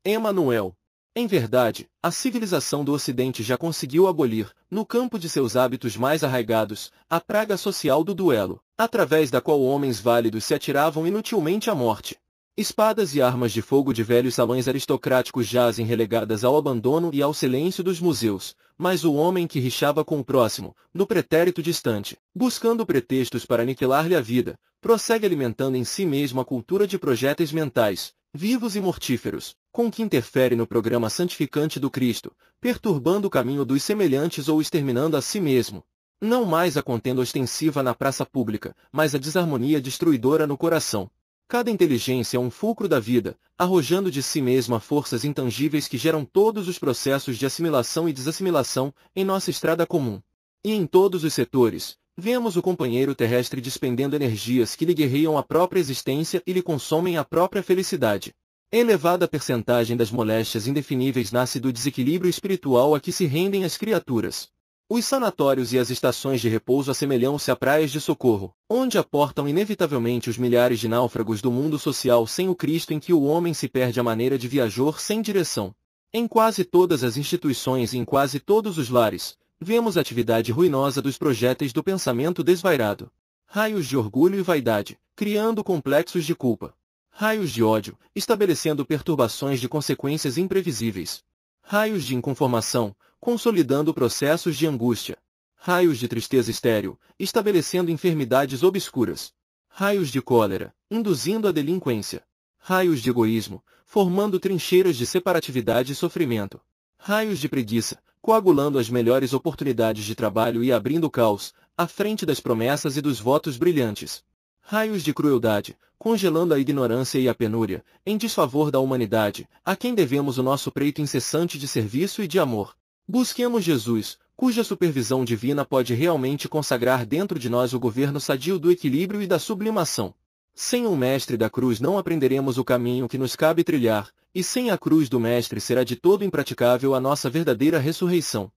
Emanuel. Em verdade, a civilização do Ocidente já conseguiu abolir, no campo de seus hábitos mais arraigados, a praga social do duelo, através da qual homens válidos se atiravam inutilmente à morte. Espadas e armas de fogo de velhos salões aristocráticos jazem relegadas ao abandono e ao silêncio dos museus, mas o homem que rixava com o próximo, no pretérito distante, buscando pretextos para aniquilar-lhe a vida, prossegue alimentando em si mesmo a cultura de projéteis mentais, vivos e mortíferos, com que interfere no programa santificante do Cristo, perturbando o caminho dos semelhantes ou exterminando a si mesmo. Não mais a contenda ostensiva na praça pública, mas a desarmonia destruidora no coração. Cada inteligência é um fulcro da vida, arrojando de si mesma forças intangíveis que geram todos os processos de assimilação e desassimilação em nossa estrada comum. E em todos os setores, vemos o companheiro terrestre despendendo energias que lhe guerreiam a própria existência e lhe consomem a própria felicidade. Elevada percentagem das moléstias indefiníveis nasce do desequilíbrio espiritual a que se rendem as criaturas. Os sanatórios e as estações de repouso assemelham-se a praias de socorro, onde aportam inevitavelmente os milhares de náufragos do mundo social sem o Cristo, em que o homem se perde à maneira de viajor sem direção. Em quase todas as instituições e em quase todos os lares, vemos a atividade ruinosa dos projéteis do pensamento desvairado. Raios de orgulho e vaidade, criando complexos de culpa. Raios de ódio, estabelecendo perturbações de consequências imprevisíveis. Raios de inconformação, consolidando processos de angústia. Raios de tristeza estéril, estabelecendo enfermidades obscuras. Raios de cólera, induzindo a delinquência. Raios de egoísmo, formando trincheiras de separatividade e sofrimento. Raios de preguiça, coagulando as melhores oportunidades de trabalho e abrindo caos, à frente das promessas e dos votos brilhantes. Raios de crueldade, congelando a ignorância e a penúria, em desfavor da humanidade, a quem devemos o nosso preito incessante de serviço e de amor. Busquemos Jesus, cuja supervisão divina pode realmente consagrar dentro de nós o governo sadio do equilíbrio e da sublimação. Sem o Mestre da cruz não aprenderemos o caminho que nos cabe trilhar, e sem a cruz do Mestre será de todo impraticável a nossa verdadeira ressurreição.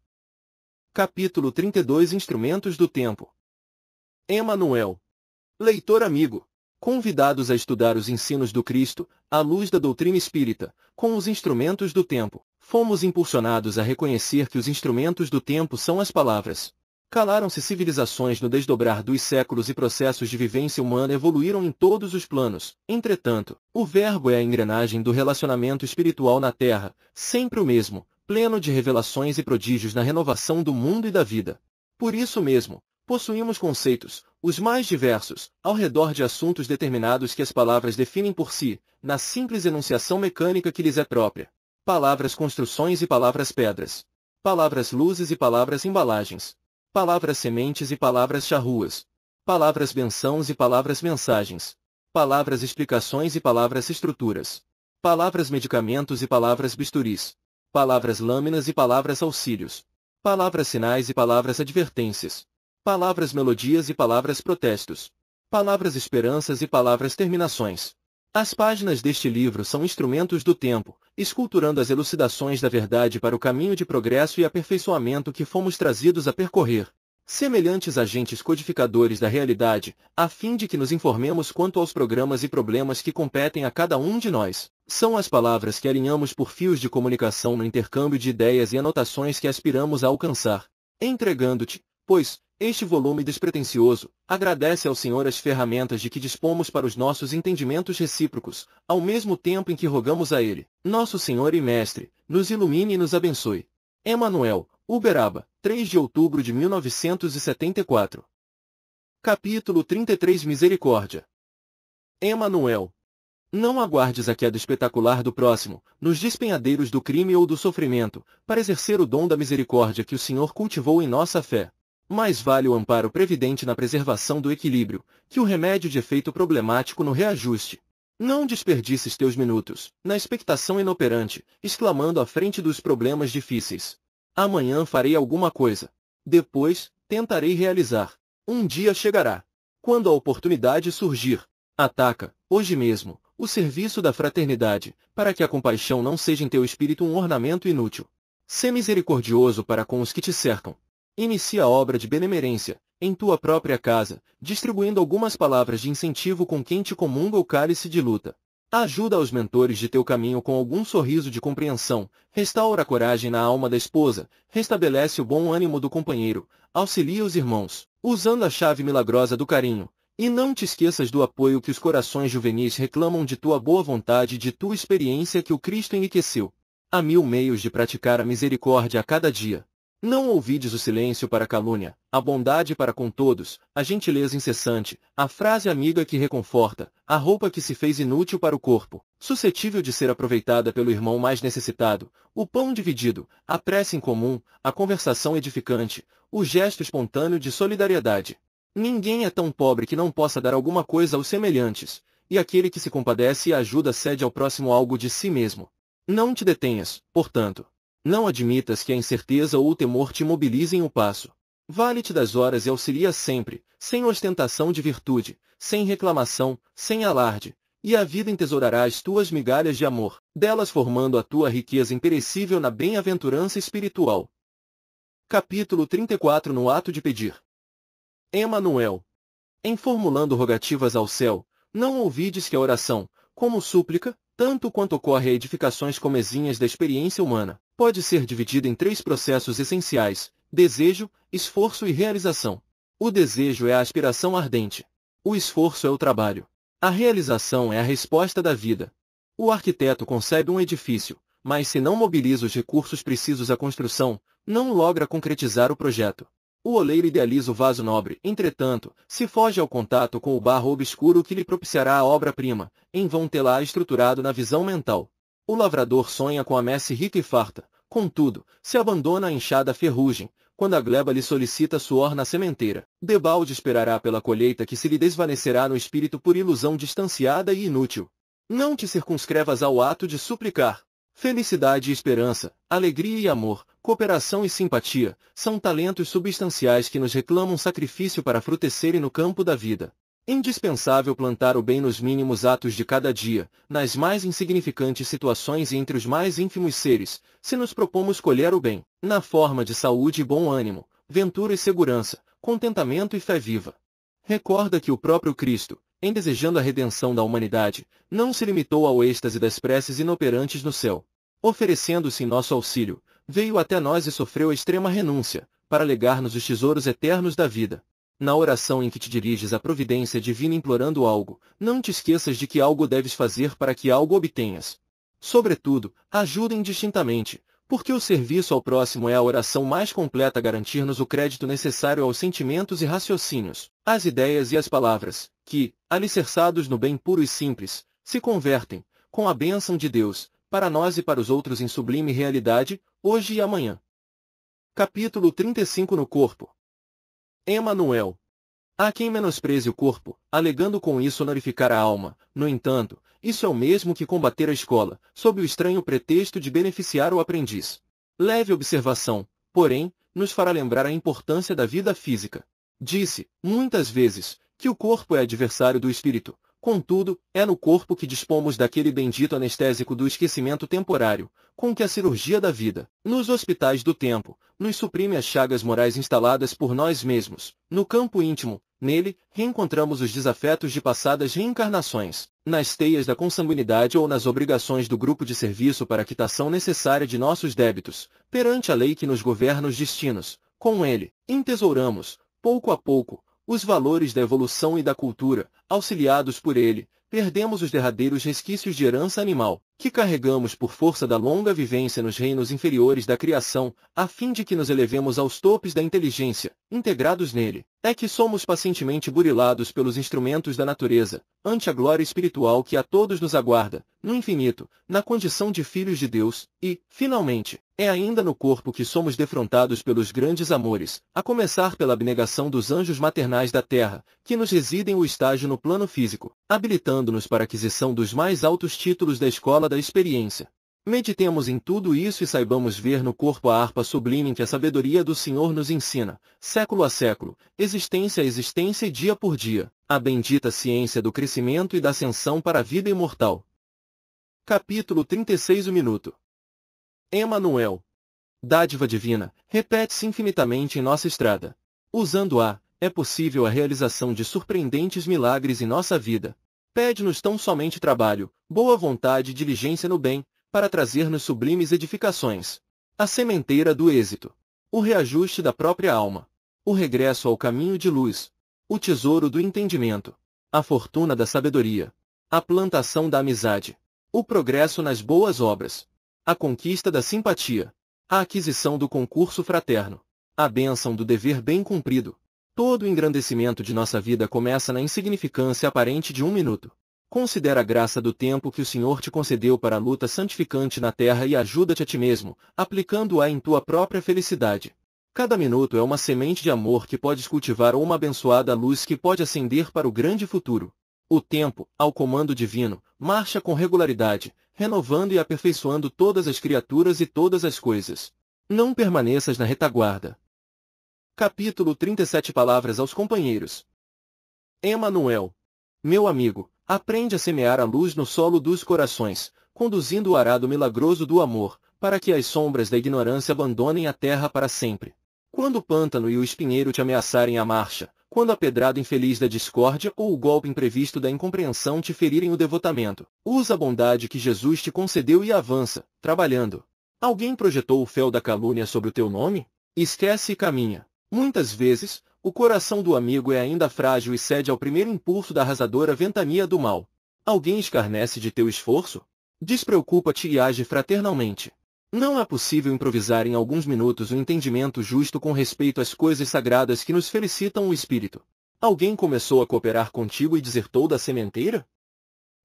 Capítulo 32 Instrumentos do Tempo. Emanuel. Leitor amigo, convidados a estudar os ensinos do Cristo, à luz da doutrina espírita, com os instrumentos do tempo, fomos impulsionados a reconhecer que os instrumentos do tempo são as palavras. Calaram-se civilizações no desdobrar dos séculos e processos de vivência humana evoluíram em todos os planos. Entretanto, o verbo é a engrenagem do relacionamento espiritual na Terra, sempre o mesmo, pleno de revelações e prodígios na renovação do mundo e da vida. Por isso mesmo, possuímos conceitos, os mais diversos, ao redor de assuntos determinados que as palavras definem por si, na simples enunciação mecânica que lhes é própria. Palavras construções e palavras pedras. Palavras luzes e palavras embalagens. Palavras sementes e palavras charruas. Palavras bençãos e palavras mensagens. Palavras explicações e palavras estruturas. Palavras medicamentos e palavras bisturis. Palavras lâminas e palavras auxílios. Palavras sinais e palavras advertências. Palavras melodias e palavras protestos. Palavras esperanças e palavras terminações. As páginas deste livro são instrumentos do tempo, esculturando as elucidações da verdade para o caminho de progresso e aperfeiçoamento que fomos trazidos a percorrer. Semelhantes agentes codificadores da realidade, a fim de que nos informemos quanto aos programas e problemas que competem a cada um de nós, são as palavras que alinhamos por fios de comunicação no intercâmbio de ideias e anotações que aspiramos a alcançar. Entregando-te, pois, este volume despretensioso, agradece ao Senhor as ferramentas de que dispomos para os nossos entendimentos recíprocos, ao mesmo tempo em que rogamos a Ele, nosso Senhor e Mestre, nos ilumine e nos abençoe. Emanuel, Uberaba, 3 de outubro de 1974. Capítulo 33 Misericórdia. Emanuel. Não aguardes a queda espetacular do próximo, nos despenhadeiros do crime ou do sofrimento, para exercer o dom da misericórdia que o Senhor cultivou em nossa fé. Mais vale o amparo previdente na preservação do equilíbrio, que o remédio de efeito problemático no reajuste. Não desperdices teus minutos, na expectação inoperante, exclamando à frente dos problemas difíceis. Amanhã farei alguma coisa. Depois, tentarei realizar. Um dia chegará. Quando a oportunidade surgir, ataca, hoje mesmo, o serviço da fraternidade, para que a compaixão não seja em teu espírito um ornamento inútil. Sê misericordioso para com os que te cercam. Inicia a obra de benemerência, em tua própria casa, distribuindo algumas palavras de incentivo com quem te comunga o cálice de luta. Ajuda aos mentores de teu caminho com algum sorriso de compreensão, restaura a coragem na alma da esposa, restabelece o bom ânimo do companheiro, auxilia os irmãos, usando a chave milagrosa do carinho, e não te esqueças do apoio que os corações juvenis reclamam de tua boa vontade e de tua experiência que o Cristo enriqueceu. Há 1000 meios de praticar a misericórdia a cada dia. Não ouvides o silêncio para a calúnia, a bondade para com todos, a gentileza incessante, a frase amiga que reconforta, a roupa que se fez inútil para o corpo, suscetível de ser aproveitada pelo irmão mais necessitado, o pão dividido, a prece em comum, a conversação edificante, o gesto espontâneo de solidariedade. Ninguém é tão pobre que não possa dar alguma coisa aos semelhantes, e aquele que se compadece e ajuda cede ao próximo algo de si mesmo. Não te detenhas, portanto. Não admitas que a incerteza ou o temor te imobilizem o passo. Vale-te das horas e auxilia sempre, sem ostentação de virtude, sem reclamação, sem alarde, e a vida entesourará as tuas migalhas de amor, delas formando a tua riqueza imperecível na bem-aventurança espiritual. Capítulo 34 No ato de pedir. Emanuel. Em formulando rogativas ao céu, não ouvides que a oração, como súplica, tanto quanto ocorre a edificações comezinhas da experiência humana, pode ser dividida em 3 processos essenciais: desejo, esforço e realização. O desejo é a aspiração ardente. O esforço é o trabalho. A realização é a resposta da vida. O arquiteto concebe um edifício, mas se não mobiliza os recursos precisos à construção, não logra concretizar o projeto. O oleiro idealiza o vaso nobre, entretanto, se foge ao contato com o barro obscuro que lhe propiciará a obra-prima, em vão tê-la estruturado na visão mental. O lavrador sonha com a messe rica e farta, contudo, se abandona à inchada ferrugem, quando a gleba lhe solicita suor na sementeira, debalde esperará pela colheita que se lhe desvanecerá no espírito por ilusão distanciada e inútil. Não te circunscrevas ao ato de suplicar. Felicidade e esperança, alegria e amor, cooperação e simpatia, são talentos substanciais que nos reclamam sacrifício para frutecerem no campo da vida. Indispensável plantar o bem nos mínimos atos de cada dia, nas mais insignificantes situações e entre os mais ínfimos seres, se nos propomos colher o bem, na forma de saúde e bom ânimo, ventura e segurança, contentamento e fé viva. Recorda que o próprio Cristo, em desejando a redenção da humanidade, não se limitou ao êxtase das preces inoperantes no céu. Oferecendo-se em nosso auxílio, veio até nós e sofreu a extrema renúncia, para legar-nos os tesouros eternos da vida. Na oração em que te diriges à providência divina implorando algo, não te esqueças de que algo deves fazer para que algo obtenhas. Sobretudo, ajuda indistintamente, porque o serviço ao próximo é a oração mais completa a garantir-nos o crédito necessário aos sentimentos e raciocínios, às ideias e às palavras, que, alicerçados no bem puro e simples, se convertem, com a bênção de Deus, para nós e para os outros em sublime realidade, hoje e amanhã. Capítulo 35 No corpo. Emanuel. Há quem menospreze o corpo, alegando com isso honorificar a alma. No entanto, isso é o mesmo que combater a escola, sob o estranho pretexto de beneficiar o aprendiz. Leve observação, porém, nos fará lembrar a importância da vida física. Disse, muitas vezes, que o corpo é adversário do espírito. Contudo, é no corpo que dispomos daquele bendito anestésico do esquecimento temporário, com que a cirurgia da vida, nos hospitais do tempo, nos suprime as chagas morais instaladas por nós mesmos. No campo íntimo, nele, reencontramos os desafetos de passadas reencarnações, nas teias da consanguinidade ou nas obrigações do grupo de serviço para a quitação necessária de nossos débitos, perante a lei que nos governa os destinos. Com ele, entesouramos, pouco a pouco, os valores da evolução e da cultura, auxiliados por ele, perdemos os derradeiros resquícios de herança animal, que carregamos por força da longa vivência nos reinos inferiores da criação, a fim de que nos elevemos aos topes da inteligência, integrados nele. É que somos pacientemente burilados pelos instrumentos da natureza, ante a glória espiritual que a todos nos aguarda, no infinito, na condição de filhos de Deus, e, finalmente, é ainda no corpo que somos defrontados pelos grandes amores, a começar pela abnegação dos anjos maternais da terra, que nos residem o estágio no plano físico, habilitando-nos para a aquisição dos mais altos títulos da escola da experiência. Meditemos em tudo isso e saibamos ver no corpo a harpa sublime em que a sabedoria do Senhor nos ensina, século a século, existência a existência e dia por dia, a bendita ciência do crescimento e da ascensão para a vida imortal. Capítulo 36 O minuto. Emanuel. Dádiva divina, repete-se infinitamente em nossa estrada. Usando-a, é possível a realização de surpreendentes milagres em nossa vida. Pede-nos tão somente trabalho, boa vontade e diligência no bem, para trazer-nos sublimes edificações. A sementeira do êxito. O reajuste da própria alma. O regresso ao caminho de luz. O tesouro do entendimento. A fortuna da sabedoria. A plantação da amizade. O progresso nas boas obras. A conquista da simpatia. A aquisição do concurso fraterno. A bênção do dever bem cumprido. Todo o engrandecimento de nossa vida começa na insignificância aparente de um minuto. Considera a graça do tempo que o Senhor te concedeu para a luta santificante na terra e ajuda-te a ti mesmo, aplicando-a em tua própria felicidade. Cada minuto é uma semente de amor que podes cultivar ou uma abençoada luz que pode acender para o grande futuro. O tempo, ao comando divino, marcha com regularidade, renovando e aperfeiçoando todas as criaturas e todas as coisas. Não permaneças na retaguarda. Capítulo 37 Palavras aos companheiros. Emanuel. Meu amigo, aprende a semear a luz no solo dos corações, conduzindo o arado milagroso do amor, para que as sombras da ignorância abandonem a terra para sempre. Quando o pântano e o espinheiro te ameaçarem a marcha, quando a pedrada infeliz da discórdia ou o golpe imprevisto da incompreensão te ferirem o devotamento, usa a bondade que Jesus te concedeu e avança, trabalhando. Alguém projetou o fel da calúnia sobre o teu nome? Esquece e caminha. Muitas vezes, o coração do amigo é ainda frágil e cede ao primeiro impulso da arrasadora ventania do mal. Alguém escarnece de teu esforço? Despreocupa-te e age fraternalmente. Não é possível improvisar em alguns minutos o entendimento justo com respeito às coisas sagradas que nos felicitam o espírito. Alguém começou a cooperar contigo e desertou da sementeira?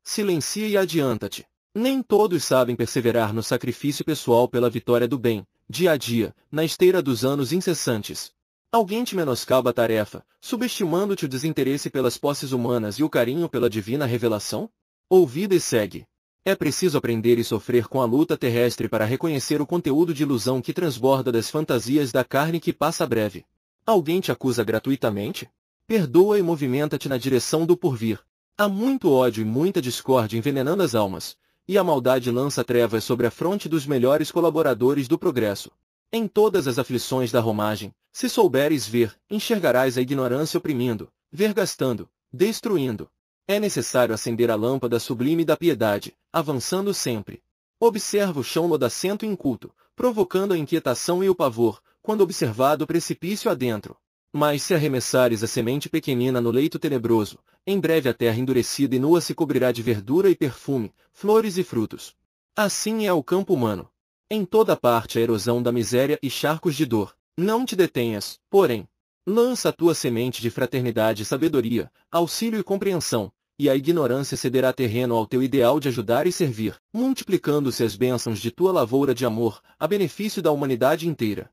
Silencia e adianta-te. Nem todos sabem perseverar no sacrifício pessoal pela vitória do bem, dia a dia, na esteira dos anos incessantes. Alguém te menoscaba a tarefa, subestimando-te o desinteresse pelas posses humanas e o carinho pela divina revelação? Ouvida e segue. É preciso aprender e sofrer com a luta terrestre para reconhecer o conteúdo de ilusão que transborda das fantasias da carne que passa breve. Alguém te acusa gratuitamente? Perdoa e movimenta-te na direção do porvir. Há muito ódio e muita discórdia envenenando as almas, e a maldade lança trevas sobre a fronte dos melhores colaboradores do progresso. Em todas as aflições da romagem, se souberes ver, enxergarás a ignorância oprimindo, vergastando, destruindo. É necessário acender a lâmpada sublime da piedade, avançando sempre. Observa o chão lodacento e inculto, provocando a inquietação e o pavor, quando observado o precipício adentro. Mas se arremessares a semente pequenina no leito tenebroso, em breve a terra endurecida e nua se cobrirá de verdura e perfume, flores e frutos. Assim é o campo humano. Em toda parte a erosão da miséria e charcos de dor. Não te detenhas, porém. Lança a tua semente de fraternidade e sabedoria, auxílio e compreensão, e a ignorância cederá terreno ao teu ideal de ajudar e servir, multiplicando-se as bênçãos de tua lavoura de amor, a benefício da humanidade inteira.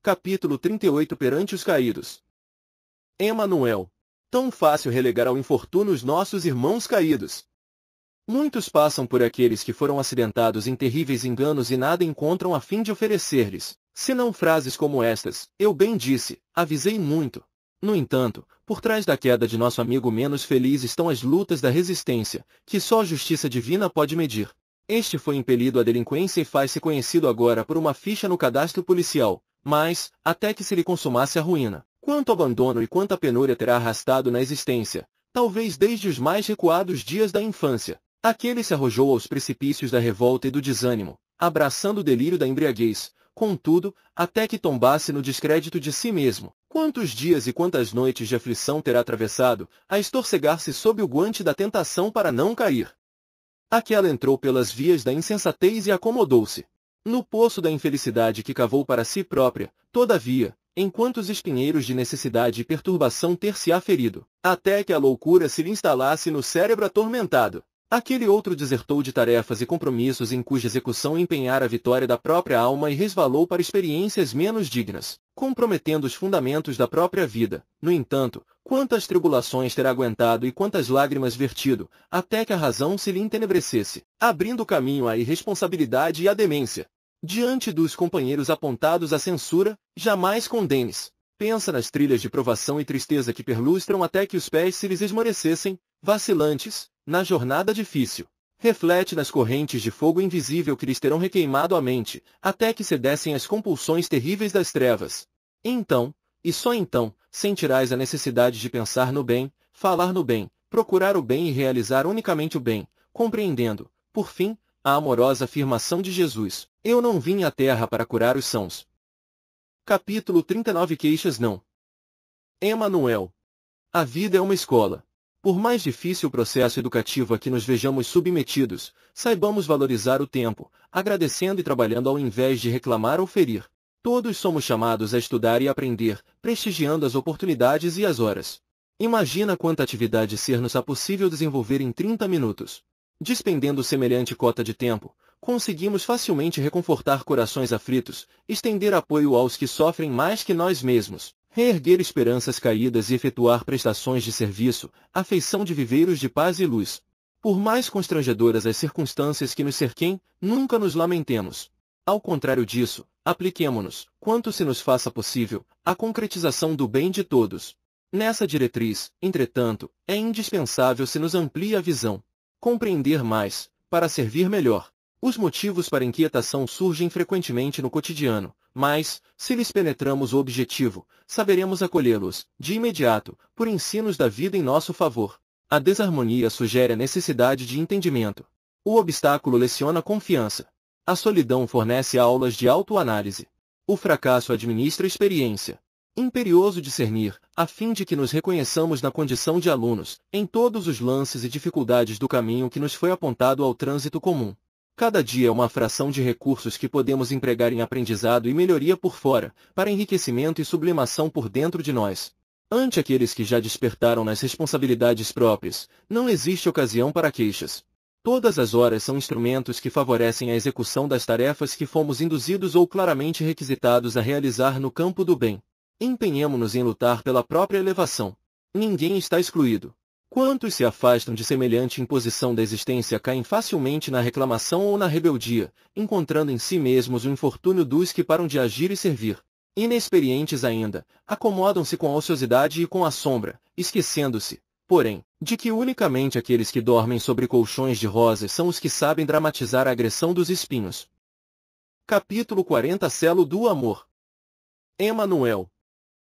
Capítulo 38 Perante os caídos. Emanuel. Tão fácil relegar ao infortúnio os nossos irmãos caídos. Muitos passam por aqueles que foram acidentados em terríveis enganos e nada encontram a fim de oferecer-lhes, senão frases como estas: eu bem disse, avisei muito. No entanto, por trás da queda de nosso amigo menos feliz estão as lutas da resistência, que só a justiça divina pode medir. Este foi impelido à delinquência e faz-se conhecido agora por uma ficha no cadastro policial, mas, até que se lhe consumasse a ruína, quanto abandono e quanta penúria terá arrastado na existência, talvez desde os mais recuados dias da infância. Aquele se arrojou aos precipícios da revolta e do desânimo, abraçando o delírio da embriaguez, contudo, até que tombasse no descrédito de si mesmo. Quantos dias e quantas noites de aflição terá atravessado, a estorcegar-se sob o guante da tentação para não cair. Aquela entrou pelas vias da insensatez e acomodou-se no poço da infelicidade que cavou para si própria, todavia, em quantos espinheiros de necessidade e perturbação ter-se-á ferido, até que a loucura se lhe instalasse no cérebro atormentado. Aquele outro desertou de tarefas e compromissos em cuja execução empenhara a vitória da própria alma e resvalou para experiências menos dignas, comprometendo os fundamentos da própria vida. No entanto, quantas tribulações terá aguentado e quantas lágrimas vertido, até que a razão se lhe entenebrecesse, abrindo caminho à irresponsabilidade e à demência. Diante dos companheiros apontados à censura, jamais condenes. Pensa nas trilhas de provação e tristeza que perlustram até que os pés se lhes esmorecessem, vacilantes, na jornada difícil. Reflete nas correntes de fogo invisível que lhes terão requeimado a mente, até que cedessem às compulsões terríveis das trevas. Então, e só então, sentirás a necessidade de pensar no bem, falar no bem, procurar o bem e realizar unicamente o bem, compreendendo, por fim, a amorosa afirmação de Jesus: eu não vim à terra para curar os sãos. Capítulo 39 Queixas não. Emanuel. A vida é uma escola. Por mais difícil o processo educativo a que nos vejamos submetidos, saibamos valorizar o tempo, agradecendo e trabalhando ao invés de reclamar ou ferir. Todos somos chamados a estudar e aprender, prestigiando as oportunidades e as horas. Imagina quanta atividade ser-nos-á possível desenvolver em 30 minutos. Despendendo semelhante cota de tempo, conseguimos facilmente reconfortar corações aflitos, estender apoio aos que sofrem mais que nós mesmos, reerguer esperanças caídas e efetuar prestações de serviço, afeição de viveiros de paz e luz. Por mais constrangedoras as circunstâncias que nos cerquem, nunca nos lamentemos. Ao contrário disso, apliquemo-nos, quanto se nos faça possível, à concretização do bem de todos. Nessa diretriz, entretanto, é indispensável se nos amplie a visão. Compreender mais, para servir melhor. Os motivos para inquietação surgem frequentemente no cotidiano, mas, se lhes penetramos o objetivo, saberemos acolhê-los, de imediato, por ensinos da vida em nosso favor. A desarmonia sugere a necessidade de entendimento. O obstáculo leciona confiança. A solidão fornece aulas de autoanálise. O fracasso administra experiência. Imperioso discernir, a fim de que nos reconheçamos na condição de alunos, em todos os lances e dificuldades do caminho que nos foi apontado ao trânsito comum. Cada dia é uma fração de recursos que podemos empregar em aprendizado e melhoria por fora, para enriquecimento e sublimação por dentro de nós. Ante aqueles que já despertaram nas responsabilidades próprias, não existe ocasião para queixas. Todas as horas são instrumentos que favorecem a execução das tarefas que fomos induzidos ou claramente requisitados a realizar no campo do bem. Empenhemo-nos em lutar pela própria elevação. Ninguém está excluído. Quantos se afastam de semelhante imposição da existência caem facilmente na reclamação ou na rebeldia, encontrando em si mesmos o infortúnio dos que param de agir e servir. Inexperientes ainda, acomodam-se com a ociosidade e com a sombra, esquecendo-se, porém, de que unicamente aqueles que dormem sobre colchões de rosas são os que sabem dramatizar a agressão dos espinhos. Capítulo 40 Selo do Amor. Emmanuel.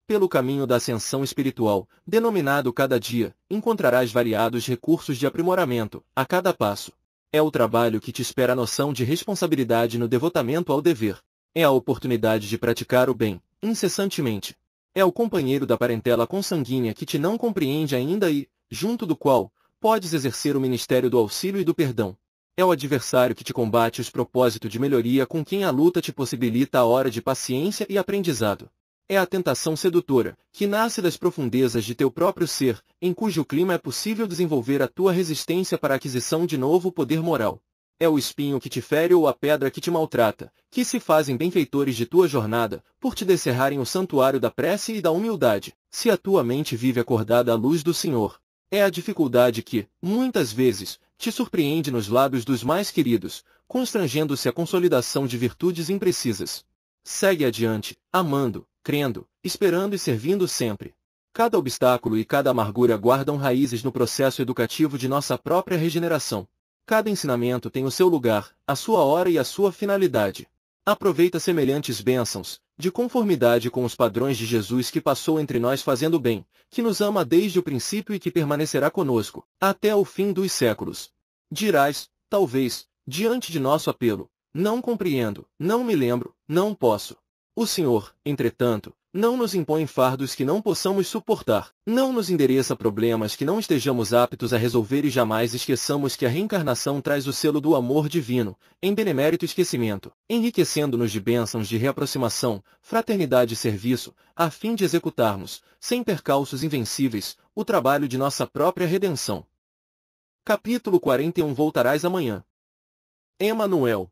Pelo caminho da ascensão espiritual, denominado cada dia, encontrarás variados recursos de aprimoramento, a cada passo. É o trabalho que te espera a noção de responsabilidade no devotamento ao dever. É a oportunidade de praticar o bem, incessantemente. É o companheiro da parentela consanguínea que te não compreende ainda e, junto do qual, podes exercer o ministério do auxílio e do perdão. É o adversário que te combate os propósitos de melhoria com quem a luta te possibilita a hora de paciência e aprendizado. É a tentação sedutora, que nasce das profundezas de teu próprio ser, em cujo clima é possível desenvolver a tua resistência para a aquisição de novo poder moral. É o espinho que te fere ou a pedra que te maltrata, que se fazem benfeitores de tua jornada, por te descerrarem o santuário da prece e da humildade, se a tua mente vive acordada à luz do Senhor. É a dificuldade que, muitas vezes, te surpreende nos lábios dos mais queridos, constrangendo-se a consolidação de virtudes imprecisas. Segue adiante, amando, crendo, esperando e servindo sempre. Cada obstáculo e cada amargura guardam raízes no processo educativo de nossa própria regeneração. Cada ensinamento tem o seu lugar, a sua hora e a sua finalidade. Aproveita semelhantes bênçãos, de conformidade com os padrões de Jesus que passou entre nós fazendo bem, que nos ama desde o princípio e que permanecerá conosco, até o fim dos séculos. Dirás, talvez, diante de nosso apelo, não compreendo, não me lembro, não posso. O Senhor, entretanto, não nos impõe fardos que não possamos suportar, não nos endereça problemas que não estejamos aptos a resolver e jamais esqueçamos que a reencarnação traz o selo do amor divino, em benemérito esquecimento, enriquecendo-nos de bênçãos de reaproximação, fraternidade e serviço, a fim de executarmos, sem percalços invencíveis, o trabalho de nossa própria redenção. Capítulo 41 Voltarás amanhã. Emmanuel.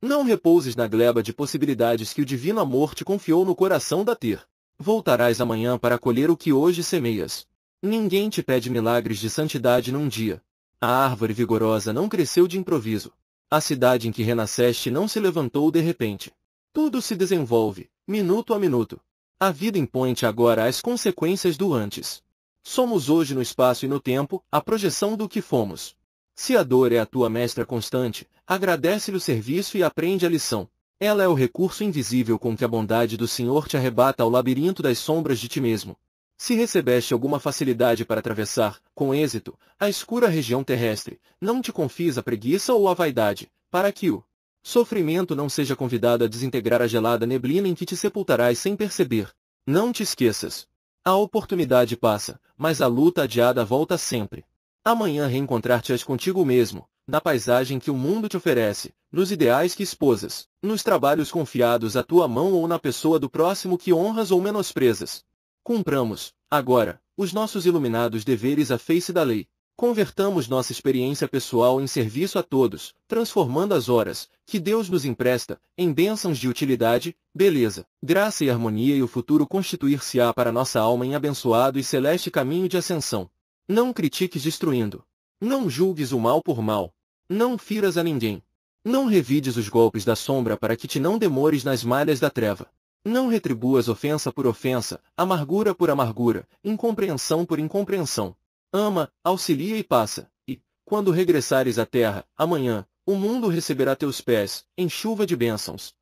Não repouses na gleba de possibilidades que o divino amor te confiou no coração da ter. Voltarás amanhã para colher o que hoje semeias. Ninguém te pede milagres de santidade num dia. A árvore vigorosa não cresceu de improviso. A cidade em que renasceste não se levantou de repente. Tudo se desenvolve, minuto a minuto. A vida impõe-te agora as consequências do antes. Somos hoje no espaço e no tempo, a projeção do que fomos. Se a dor é a tua mestra constante, agradece-lhe o serviço e aprende a lição. Ela é o recurso invisível com que a bondade do Senhor te arrebata ao labirinto das sombras de ti mesmo. Se recebeste alguma facilidade para atravessar, com êxito, a escura região terrestre, não te confies à preguiça ou à vaidade, para que o sofrimento não seja convidado a desintegrar a gelada neblina em que te sepultarás sem perceber. Não te esqueças. A oportunidade passa, mas a luta adiada volta sempre. Amanhã reencontrar-te-ás contigo mesmo, na paisagem que o mundo te oferece, nos ideais que esposas, nos trabalhos confiados à tua mão ou na pessoa do próximo que honras ou menosprezas. Cumpramos, agora, os nossos iluminados deveres à face da lei. Convertamos nossa experiência pessoal em serviço a todos, transformando as horas, que Deus nos empresta, em bênçãos de utilidade, beleza, graça e harmonia, e o futuro constituir-se-á para nossa alma em abençoado e celeste caminho de ascensão. Não critiques destruindo. Não julgues o mal por mal. Não firas a ninguém. Não revides os golpes da sombra para que te não demores nas malhas da treva. Não retribuas ofensa por ofensa, amargura por amargura, incompreensão por incompreensão. Ama, auxilia e passa, e, quando regressares à terra, amanhã, o mundo receberá teus pés, em chuva de bênçãos.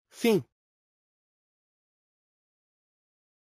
Fim.